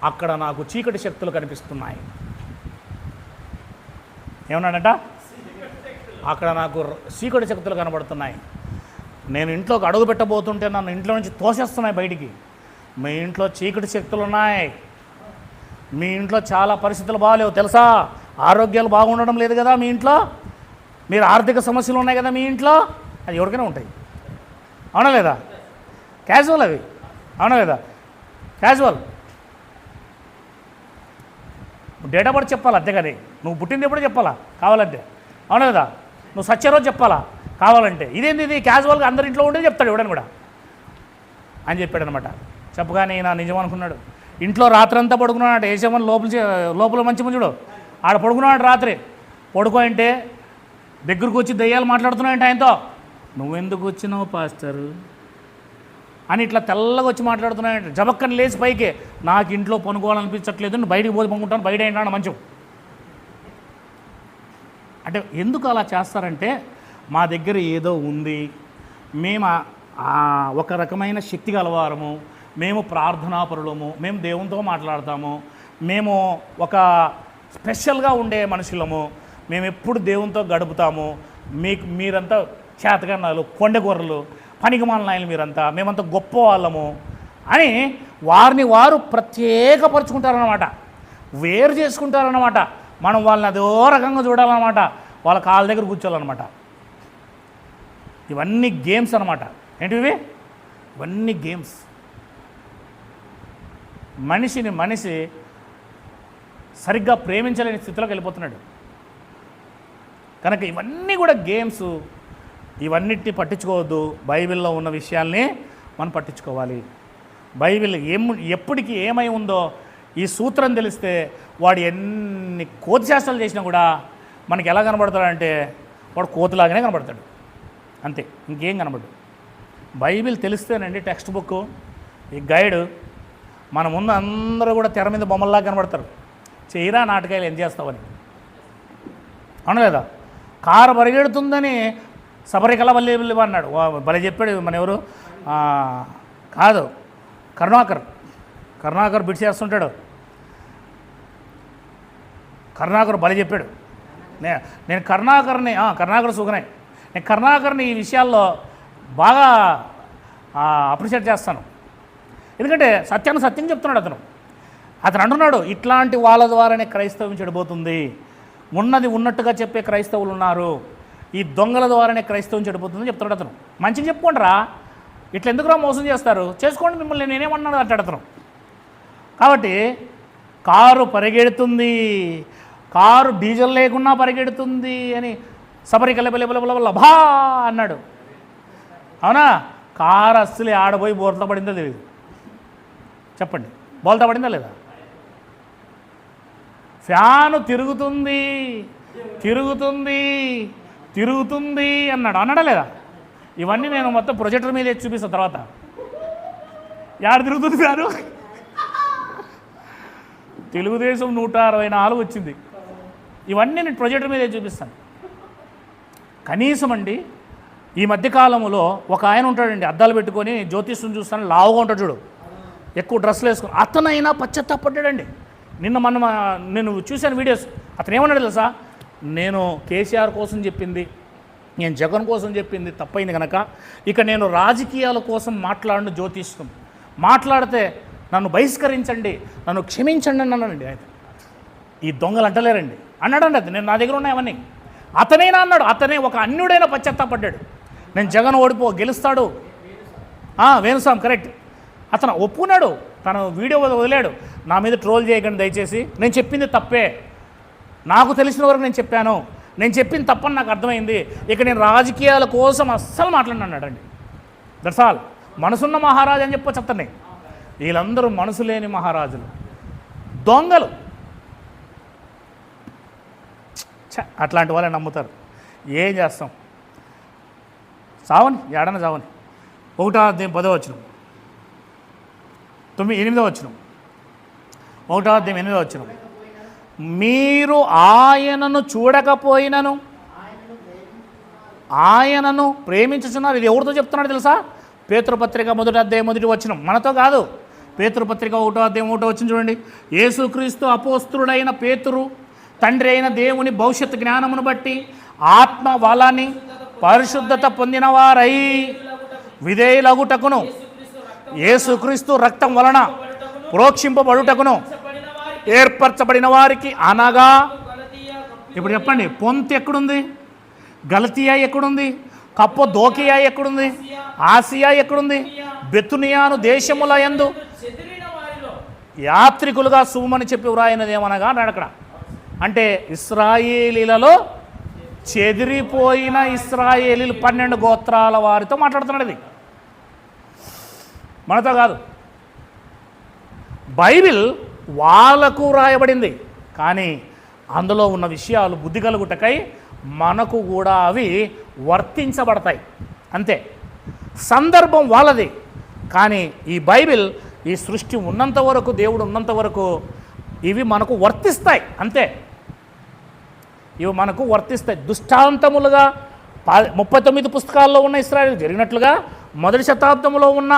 అక్కడ నాకు చీకటి శక్తులు కనిపిస్తున్నాయి. ఏమన్నాడంట? అక్కడ నాకు చీకటి శక్తులు కనబడుతున్నాయి. నేను ఇంట్లోకి అడుగు పెట్టబోతుంటే నన్ను ఇంట్లో నుంచి తోసేస్తున్నాయి బయటికి. మీ ఇంట్లో చీకటి శక్తులు ఉన్నాయి. మీ ఇంట్లో చాలా పరిస్థితులు బాగాలేవు తెలుసా. ఆరోగ్యాలు బాగుండడం లేదు కదా మీ ఇంట్లో. మీరు ఆర్థిక సమస్యలు ఉన్నాయి కదా మీ ఇంట్లో. అది ఎవరికైనా ఉంటాయి, అవునా లేదా? క్యాజువల్ అవి, అవునా లేదా? క్యాజువల్. డేట్ ఆఫ్ బర్త్ చెప్పాలా, అంతేగాని నువ్వు పుట్టింది ఎప్పుడు చెప్పాలా కావాలంటే, అవునా లేదా? నువ్వు సత్యరోజు చెప్పాలా కావాలంటే. ఇదేంది ఇది క్యాజువల్గా అందరి ఇంట్లో ఉంటే చెప్తాడు ఎవడని కూడా అని చెప్పాడనమాట. చెప్పగానే నా నిజం అనుకున్నాడు. ఇంట్లో రాత్రంతా పడుకున్నాడు. ఏసేమని లోపల మంచి ముంచుడు ఆడ పడుకున్నాడు. రాత్రి పడుకో అంటే దగ్గరకు వచ్చి దయ్యాలు మాట్లాడుతున్నాయంటే ఆయనతో. నువ్వెందుకు వచ్చినావు పాస్టర్ అని ఇట్లా తెల్లగా వచ్చి మాట్లాడుతున్నాయంటే జబక్కని లేచి పైకి, నాకు ఇంట్లో పనుకోవాలనిపించట్లేదు, నువ్వు బయటికి పోయి పనుకుంటాను, బయట ఏంటన్నా మంచం. అంటే ఎందుకు అలా చేస్తారంటే మా దగ్గర ఏదో ఉంది, మేము ఒక రకమైన శక్తి గలవారము, మేము ప్రార్థనాపరులము, మేము దేవునితో మాట్లాడతాము, మేము ఒక స్పెషల్గా ఉండే మనుషులము, మేము ఎప్పుడు దేవునితో గడుపుతాము, మీరంతా చేతకన్నాలు కొండగొర్రలు పనికిమాల నాయలు మీరంతా, మేమంతా గొప్ప వాళ్ళము అని వారిని వారు ప్రత్యేకపరుచుకుంటారన్నమాట, వేరు చేసుకుంటారన్నమాట. మనం వాళ్ళని అదో రకంగా చూడాలన్నమాట, వాళ్ళ కాళ్ళ దగ్గర కూర్చోాలన్నమాట. ఇవన్నీ గేమ్స్ అన్నమాట. ఏంటివి? ఇవన్నీ గేమ్స్. మనిషి సరిగ్గా ప్రేమించలేని స్థితిలోకి వెళ్ళిపోతున్నాడు కనుక ఇవన్నీ కూడా గేమ్స్. ఇవన్నిటిని పట్టించుకోవద్దు. బైబిల్లో ఉన్న విషయాల్ని మనం పట్టించుకోవాలి. బైబిల్ ఎప్పటికీ ఏమై ఉందో ఈ సూత్రం తెలిస్తే వాడు ఎన్ని కోతి శాస్త్రాలు చేసినా కూడా మనకి ఎలా కనబడతాడంటే వాడు కోతిలాగానే కనబడతాడు, అంతే, ఇంకేం కనబడు. బైబిల్ తెలిస్తేనండి టెక్స్ట్ బుక్, ఈ గైడ్ మన ముందు అందరూ కూడా తెర మీద బొమ్మల్లాగా కనబడతారు. చేయరా నాటకాయలు ఏం చేస్తావని, అవును లేదా? కారు పరిగెడుతుందని సబరికల వల్లి అన్నాడు, భలే చెప్పాడు. మన ఎవరు కాదు, కరుణాకర్ బిట్ చేస్తుంటాడు. కరుణాకర్ భలే చెప్పాడు. నేను కరుణాకర్ సుఖనే, నేను కరుణాకర్ని ఈ విషయాల్లో బాగా అప్రిషియేట్ చేస్తాను. ఎందుకంటే సత్యాన్ని సత్యం చెప్తున్నాడు అతను అంటున్నాడు, ఇట్లాంటి వాళ్ళ ద్వారానే క్రైస్తవం చెడిపోతుంది. ఉన్నది ఉన్నట్టుగా చెప్పే క్రైస్తవులు ఉన్నారు, ఈ దొంగల ద్వారానే క్రైస్తవం చెడిపోతుందని చెప్తున్నాడు అతను. మంచిగా చెప్పుకోండిరా, ఇట్లా ఎందుకురా మోసం చేస్తారు, చేసుకోండి, మిమ్మల్ని నేనేమన్నాడు అంటాడు అతను. కాబట్టి కారు పరిగెడుతుంది, కారు డీజిల్ లేకున్నా పరిగెడుతుంది అని సబరికల భా అన్నాడు, అవునా? కారు అస్సలే ఆడపోయి బోర్తా పడిందో తెలియదు. చెప్పండి, బోల్తా పడిందా లేదా? ఫ్యాను తిరుగుతుంది అన్నాడా లేదా? ఇవన్నీ నేను మొత్తం ప్రొజెక్టర్ మీద చూపిస్తాను తర్వాత. యాడ తిరుగుతుంది ఫ్యాను? తెలుగుదేశం 164 వచ్చింది. ఇవన్నీ నేను ప్రొజెక్టర్ మీద చూపిస్తాను. కనీసం అండి ఈ మధ్యకాలంలో ఒక ఆయన ఉంటాడండి, అద్దాలు పెట్టుకొని జ్యోతిష్యం చూస్తాను, లావుగా ఉంటాడు చూడు, ఎక్కువ డ్రెస్సులు వేసుకుని, అతనైనా పశ్చాత్తాపడ్డాడండి. నేను చూశాను వీడియోస్. అతను ఏమన్నాడు తెలుసా? నేను కేసీఆర్ కోసం చెప్పింది, నేను జగన్ కోసం చెప్పింది తప్పైంది కనుక ఇక నేను రాజకీయాల కోసం మాట్లాడిన జ్యోతిష్యం మాట్లాడితే నన్ను బహిష్కరించండి, నన్ను క్షమించండి అని అన్నానండి. ఆయన ఈ దొంగలు అంటలేరండి అన్నాడండి. అది నేను నా దగ్గర ఉన్నాయవన్నీ. అతనైనా అన్నాడు, అతనే ఒక అన్యుడైన పశ్చాత్తాపడ్డాడు. నేను జగన్ గెలుస్తాడు. వేణుస్వామి కరెక్ట్, అతను ఒప్పుకున్నాడు, తను వీడియో వదిలాడు. నా మీద ట్రోల్ చేయకండి దయచేసి, నేను చెప్పింది తప్పే, నాకు తెలిసిన వరకు నేను చెప్పాను, నేను చెప్పింది తప్పని నాకు అర్థమైంది, ఇక నేను రాజకీయాల కోసం అస్సలు మాట్లాడినాడండి. That's all. మనసున్న మహారాజు అని చెప్పొచ్చు అతన్ని. వీళ్ళందరూ మనసు లేని మహారాజులు, దొంగలు. అట్లాంటి వాళ్ళే నమ్ముతారు. ఏం చేస్తాం? చావని, ఏడన చావని. 1వ అధ్యాయం 10వ వచనం, 8వ వచనం, 1వ అధ్యాయం 8వ వచనం. మీరు ఆయనను చూడకపోయినను ఆయనను ప్రేమించుచున్నారు. ఇది ఎవరితో చెప్తున్నాడు తెలుసా? పేతురుపత్రిక 1వ అధ్యాయం 1వ వచనం. మనతో కాదు. పేతురుపత్రిక 1వ అధ్యాయం 1వ వచనం చూడండి. యేసుక్రీస్తు అపోస్తలుడైన పేతురు తండ్రి అయిన దేవుని భవిష్యత్ జ్ఞానమును బట్టి ఆత్మ వలని పరిశుద్ధత పొందిన వారై విధేయులగుటకును యేసుక్రీస్తు రక్తం వలన ప్రోక్షింపబడుటకును ఏర్పరచబడిన వారికి అనగా, ఇప్పుడు చెప్పండి, పొంతు ఎక్కడుంది? గలతియా ఎక్కడుంది? కప్పదోకియా ఎక్కడుంది? ఆసియా ఎక్కడుంది? బెతునియాను దేశముల యందు యాత్రికులుగా సుమని చెప్పి వ్రాయినదేమనగా అన్నాడు అక్కడ. అంటే ఇశ్రాయేలీలలో చెదిరిపోయిన ఇశ్రాయేలీలు 12 గోత్రాల వారితో మాట్లాడుతున్నాడు. ఇది మనతో కాదు. బైబిల్ వాళ్ళకు రాయబడింది, కానీ అందులో ఉన్న విషయాలు బుద్ధి కలుగుటకై మనకు కూడా అవి వర్తించబడతాయి. అంతే. సందర్భం వాళ్ళది, కానీ ఈ బైబిల్ ఈ సృష్టి ఉన్నంత వరకు, దేవుడు ఉన్నంత వరకు ఇవి మనకు వర్తిస్తాయి. అంతే, ఇవి మనకు వర్తిస్తాయి. దృష్టాంతములుగా 39 పుస్తకాల్లో ఉన్న ఇశ్రాయేలు జరిగినట్లుగా, మొదటి శతాబ్దంలో ఉన్న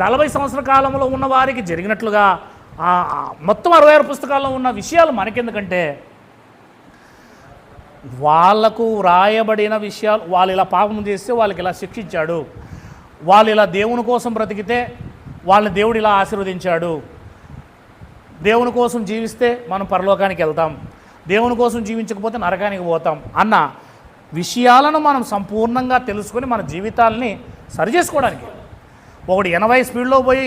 40 సంవత్సరాల కాలంలో ఉన్న వారికి జరిగినట్లుగా మొత్తం 66 పుస్తకాల్లో ఉన్న విషయాలు మనకెందుకంటే వాళ్లకు వ్రాయబడిన విషయాలు. వాళ్ళు ఇలా పాపం చేస్తే వాళ్ళకి ఇలా శిక్షించాడు, వాళ్ళు ఇలా దేవుని కోసం బ్రతికితే వాళ్ళని దేవుడు ఇలా ఆశీర్వదించాడు, దేవుని కోసం జీవిస్తే మనం పరలోకానికి వెళ్తాం, దేవుని కోసం జీవించకపోతే నరకానికి పోతాం అన్న విషయాలను మనం సంపూర్ణంగా తెలుసుకొని మన జీవితాలని సరి చేసుకోవడానికి. ఒకటి 80 స్పీడ్లో పోయి,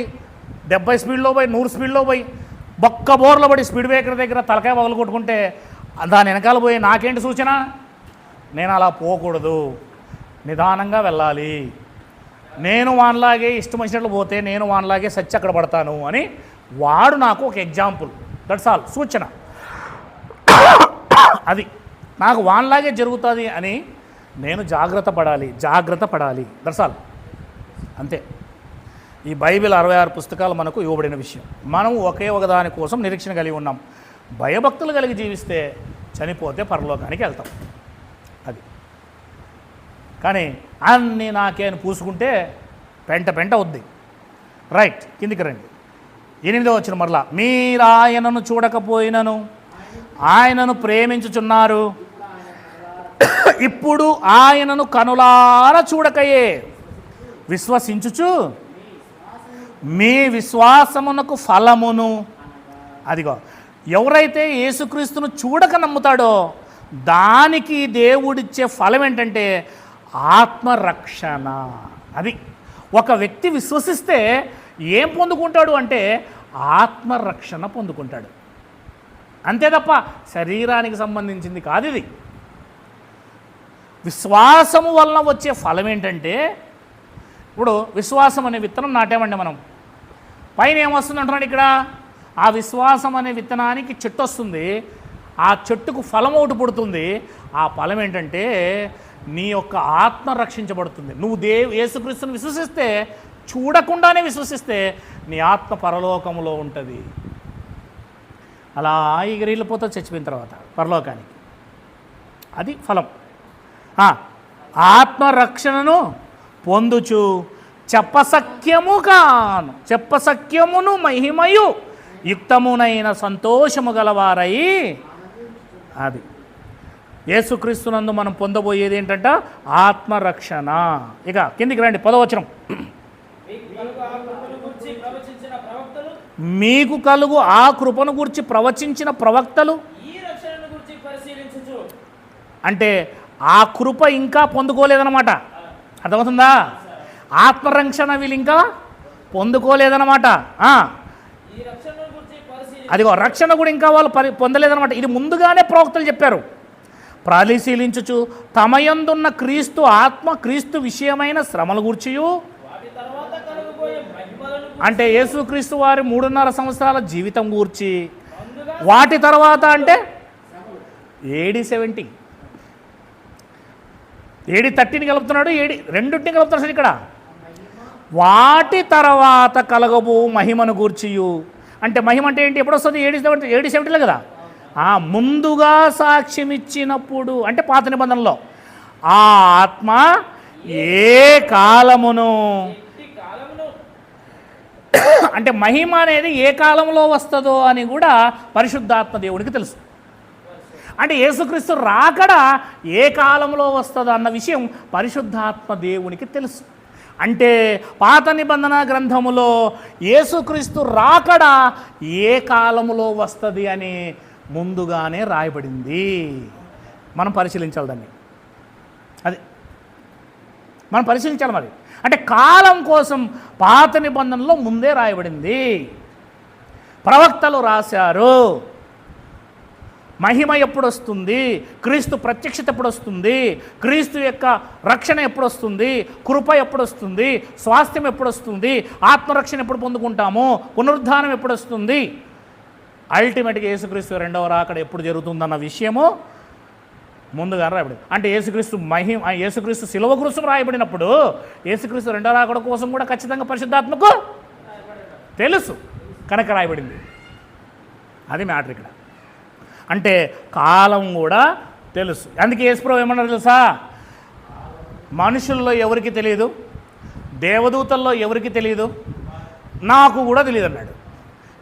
70 స్పీడ్లో పోయి, 100 స్పీడ్లో పోయి బొక్క బోర్లో పడి స్పీడ్ బ్రేకర్ దగ్గర తలకాయ పగలు కొట్టుకుంటే దాని వెనకాల పోయి నాకేంటి సూచన? నేను అలా పోకూడదు, నిదానంగా వెళ్ళాలి, నేను వాన్లాగే ఇష్టం వచ్చినట్లు పోతే నేను వాన్లాగే సచ్చి అక్కడ పడతాను అని వాడు నాకు ఒక ఎగ్జాంపుల్. దట్స్ ఆల్, సూచన. అది నాకు వాన్లాగే జరుగుతుంది అని నేను జాగ్రత్త పడాలి. దట్స్ ఆల్, అంతే. ఈ బైబిల్ 66 పుస్తకాలు మనకు ఇవ్వబడిన విషయం. మనం ఒకే ఒకదాని కోసం నిరీక్షణ కలిగి ఉన్నాం. భయభక్తులు కలిగి జీవిస్తే చనిపోతే పరలోకానికి వెళ్తాం. అది. కానీ అన్నీ నాకే అని పూసుకుంటే పెంట అవుద్ది. రైట్, కిందికి రండి. 8వ వచనం మరలా, మీరు ఆయనను చూడకపోయినను ఆయనను ప్రేమించుచున్నారు, ఇప్పుడు ఆయనను కనులారా చూడకయే విశ్వసించుచు మీ విశ్వాసమునకు ఫలమును. అదిగో, ఎవరైతే యేసుక్రీస్తును చూడక నమ్ముతాడో దానికి దేవుడిచ్చే ఫలం ఏంటంటే ఆత్మరక్షణ. అది. ఒక వ్యక్తి విశ్వసిస్తే ఏం పొందుకుంటాడు అంటే ఆత్మరక్షణ పొందుకుంటాడు. అంతే తప్ప శరీరానికి సంబంధించింది కాదు ఇది. విశ్వాసము వలన వచ్చే ఫలం ఏంటంటే, ఇప్పుడు విశ్వాసం అనే విత్తనం నాటామండి మనం. పైన ఏమొస్తుంది అంటున్నాడు ఇక్కడ? ఆ విశ్వాసం అనే విత్తనానికి చెట్టు వస్తుంది, ఆ చెట్టుకు ఫలం ఒకటి పుడుతుంది. ఆ ఫలం ఏంటంటే నీ యొక్క ఆత్మ రక్షించబడుతుంది. నువ్వు యేసుక్రీస్తుని విశ్వసిస్తే, చూడకుండానే విశ్వసిస్తే నీ ఆత్మ పరలోకములో ఉంటుంది. అలా ఎగిరిల్లిపోతా చచ్చిపోయిన తర్వాత పరలోకానికి. అది ఫలం. ఆత్మరక్షణను పొందుచు చెప్పసఖ్యమును మహిమయు యుక్తమునైన సంతోషము గలవారై. అది యేసుక్రీస్తునందు మనం పొందబోయేది ఏంటంట? ఆత్మరక్షణ. ఇక కిందికి రండి, 10వ వచనం. మీకు కలుగు ఆ కృపను గురించి ప్రవచించిన ప్రవక్తలు. అంటే ఆ కృప ఇంకా పొందుకోలేదన్నమాట. అర్థమవుతుందా? ఆత్మరక్షణ వీళ్ళు ఇంకా పొందుకోలేదన్నమాట. అదిగో రక్షణ కూడా ఇంకా వాళ్ళు పొందలేదన్నమాట. ఇది ముందుగానే ప్రవక్తలు చెప్పారు. పరిశీలించుచు తమ యందున్న క్రీస్తు ఆత్మ, క్రీస్తు విషయమైన శ్రమల గూర్చియు, అంటే యేసుక్రీస్తు వారి 3.5 సంవత్సరాల జీవితం గూర్చి, వాటి తర్వాత అంటే AD 70, AD 30ని కలుపుతున్నాడు, AD 2ని కలుపుతున్నాడు ఇక్కడ. వాటి తర్వాత కలగబో మహిమను గూర్చియు, అంటే మహిమ అంటే ఏంటి? ఎప్పుడు వస్తుంది? AD 70లో కదా. ముందుగా సాక్ష్యం ఇచ్చినప్పుడు అంటే పాత నిబంధనలో ఆ ఆత్మ ఏ కాలమును అంటే మహిమ అనేది ఏ కాలంలో వస్తుందో అని కూడా పరిశుద్ధాత్మ దేవునికి తెలుసు. అంటే యేసుక్రీస్తు రాకడ ఏ కాలంలో వస్తుందో అన్న విషయం పరిశుద్ధాత్మ దేవునికి తెలుసు. అంటే పాత నిబంధన గ్రంథములో యేసుక్రీస్తు రాకడ ఏ కాలంలో వస్తుంది అని ముందుగానే రాయబడింది. మనం పరిశీలించాలి దాన్ని, అది మనం పరిశీలించాలి. మరి అంటే కాలం కోసం పాత నిబంధనలో ముందే రాయబడింది. ప్రవక్తలు రాశారు మహిమ ఎప్పుడు వస్తుంది, క్రీస్తు ప్రత్యక్షత ఎప్పుడు వస్తుంది, క్రీస్తు యొక్క రక్షణ ఎప్పుడు వస్తుంది, కృప ఎప్పుడు వస్తుంది, స్వాస్థ్యం ఎప్పుడు వస్తుంది, ఆత్మరక్షణ ఎప్పుడు పొందుకుంటాము, పునరుద్ధానం ఎప్పుడు వస్తుంది, అల్టిమేట్గా యేసుక్రీస్తు రెండవ రాకడ ఎప్పుడు జరుగుతుందన్న విషయము ముందుగా రాయబడింది. అంటే యేసుక్రీస్తు శిలువ కోసం రాయబడినప్పుడు యేసుక్రీస్తు రెండవ రాకడ కోసం కూడా ఖచ్చితంగా పరిశుద్ధాత్మకు తెలుసు కనుక రాయబడింది. అది మ్యాటర్ ఇక్కడ. అంటే కాలం కూడా తెలుసు. అందుకే యేసుప్రభువు ఏమన్నారు తెలుసా? మనుషుల్లో ఎవరికి తెలియదు, దేవదూతల్లో ఎవరికి తెలియదు, నాకు కూడా తెలియదు అన్నాడు.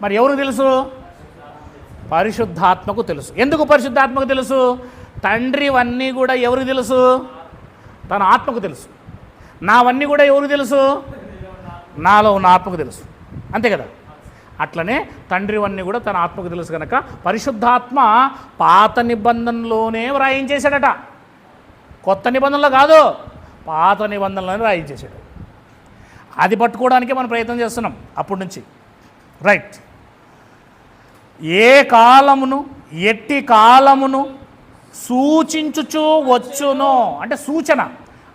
మరి ఎవరికి తెలుసు? పరిశుద్ధాత్మకు తెలుసు. ఎందుకు పరిశుద్ధాత్మకు తెలుసు? తండ్రివన్నీ కూడా ఎవరికి తెలుసు? తన ఆత్మకు తెలుసు. నావన్నీ కూడా ఎవరికి తెలుసు? నాలో ఉన్న ఆత్మకు తెలుసు. అంతే కదా? అట్లనే తండ్రివన్నీ కూడా తన ఆత్మకు తెలుసు కనుక పరిశుద్ధాత్మ పాత నిబంధనలోనే వ్రాయించేశాడట. కొత్త నిబంధనలో కాదు, పాత నిబంధనలోనే వ్రాయించేశాడు. అది పట్టుకోవడానికే మనం ప్రయత్నం చేస్తున్నాం అప్పటి నుంచి. రైట్. ఏ కాలమును ఎట్టి కాలమును సూచించుచూ వచ్చునో అంటే సూచన,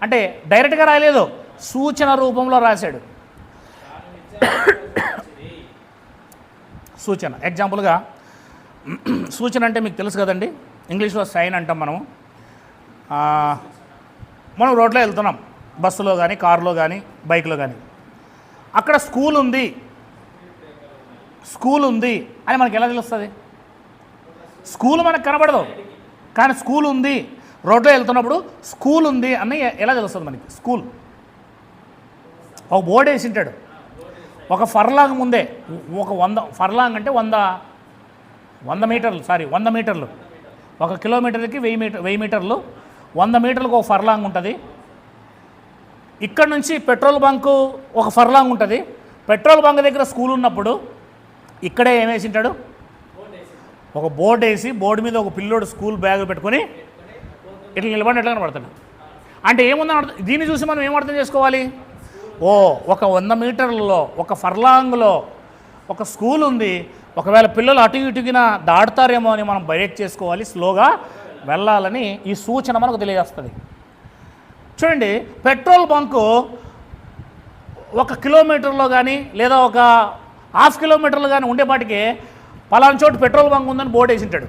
అంటే డైరెక్ట్గా రాయలేదు, సూచన రూపంలో రాశాడు. సూచన. ఎగ్జాంపుల్గా సూచన అంటే మీకు తెలుసు కదండి, ఇంగ్లీష్లో సైన్ అంటాం మనము. మనం రోడ్లో వెళ్తున్నాం, బస్సులో కానీ కారులో కానీ బైక్లో కానీ, అక్కడ స్కూల్ ఉంది అని మనకి ఎలా తెలుస్తుంది? స్కూల్ మనకు కనబడదు, కానీ స్కూల్ ఉంది. రోడ్లో వెళ్తున్నప్పుడు స్కూల్ ఉంది అని ఎలా తెలుస్తుంది మనకి? స్కూల్ ఒక బోర్డు వేసి ఉంటాడు. ఒక ఫర్లాంగ్ ముందే, ఒక 100 ఫర్లాంగ్ అంటే 100 మీటర్లు, 100 మీటర్లు. 1 కిలోమీటర్కి 1000 మీటర్లు, 100 మీటర్లకు ఒక ఫర్లాంగ్ ఉంటుంది. ఇక్కడ నుంచి పెట్రోల్ బంకు ఒక ఫర్లాంగ్ ఉంటుంది. పెట్రోల్ బంక్ దగ్గర స్కూల్ ఉన్నప్పుడు ఇక్కడే ఏమేసి ఉంటాడు? ఒక బోర్డు వేసి, బోర్డు మీద ఒక పిల్లోడు స్కూల్ బ్యాగ్ పెట్టుకొని ఇట్లా నిలబడి ఎట్లా కనబడతాడు. అంటే ఏముందని అర్థం, దీన్ని చూసి మనం ఏం అర్థం చేసుకోవాలి? ఒక 100 మీటర్లలో, ఒక ఫర్లాంగ్లో ఒక స్కూల్ ఉంది. ఒకవేళ పిల్లలు అటు ఇటుగిన దాటుతారేమో అని మనం బ్రేక్ చేసుకోవాలి, స్లోగా వెళ్ళాలని ఈ సూచన మనకు తెలియజేస్తుంది. చూడండి, పెట్రోల్ బంకు 1 కిలోమీటర్లో కానీ లేదా ఒక 1/2 కిలోమీటర్లో కానీ ఉండేపాటికి పలానా చోటు పెట్రోల్ బంక్ ఉందని బోర్డు వేసింటాడు.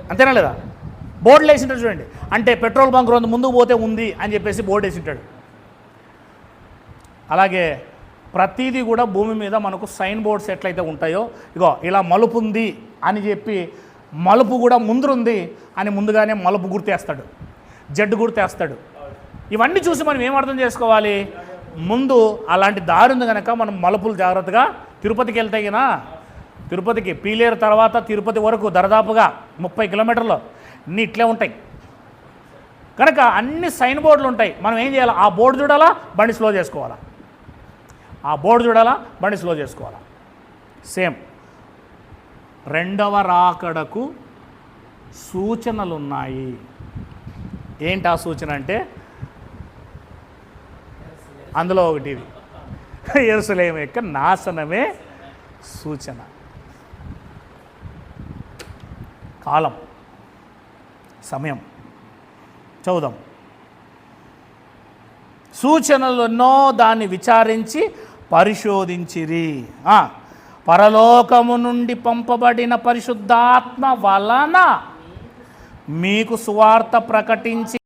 అంతేనా లేదా? బోర్డులు వేసింటాడు చూడండి. అంటే పెట్రోల్ బంక్ రోజు ముందుకు పోతే ఉంది అని చెప్పేసి బోర్డు వేసింటాడు. అలాగే ప్రతిదీ కూడా భూమి మీద మనకు సైన్ బోర్డ్స్ ఎట్లయితే ఉంటాయో, ఇగో ఇలా మలుపు ఉంది అని చెప్పి, మలుపు కూడా ముందుంది అని ముందుగానే మలుపు గుర్తేస్తాడు, జడ్డు గుర్తేస్తాడు. ఇవన్నీ చూసి మనం ఏం అర్థం చేసుకోవాలి? ముందు అలాంటి దారి ఉంది కనుక మనం మలుపులు జాగ్రత్తగా. తిరుపతికి వెళ్తే గినా, తిరుపతికి పీలేరు తర్వాత తిరుపతి వరకు దరిదాపుగా 30 కిలోమీటర్లు అన్నీ ఇట్లే ఉంటాయి కనుక అన్ని సైన్ బోర్డులు ఉంటాయి. మనం ఏం చేయాలి? ఆ బోర్డు చూడాలా, బండి స్లో చేసుకోవాలా, ఆ బోర్డు చూడాలా, బండి స్లో చేసుకోవాలా. సేమ్ రెండవ రాకడకు సూచనలు ఉన్నాయి. ఏంటి ఆ సూచన అంటే, అందులో ఒకటి ఇది, యెరూషలేము యొక్క నాశనమే సూచన. కాలం, సమయం చదువుదాం. సూచనలు ఎన్నో దాన్ని విచారించి పరిశోధించిరి. పరలోకము నుండి పంపబడిన పరిశుద్ధాత్మ వలన మీకు సువార్త ప్రకటించి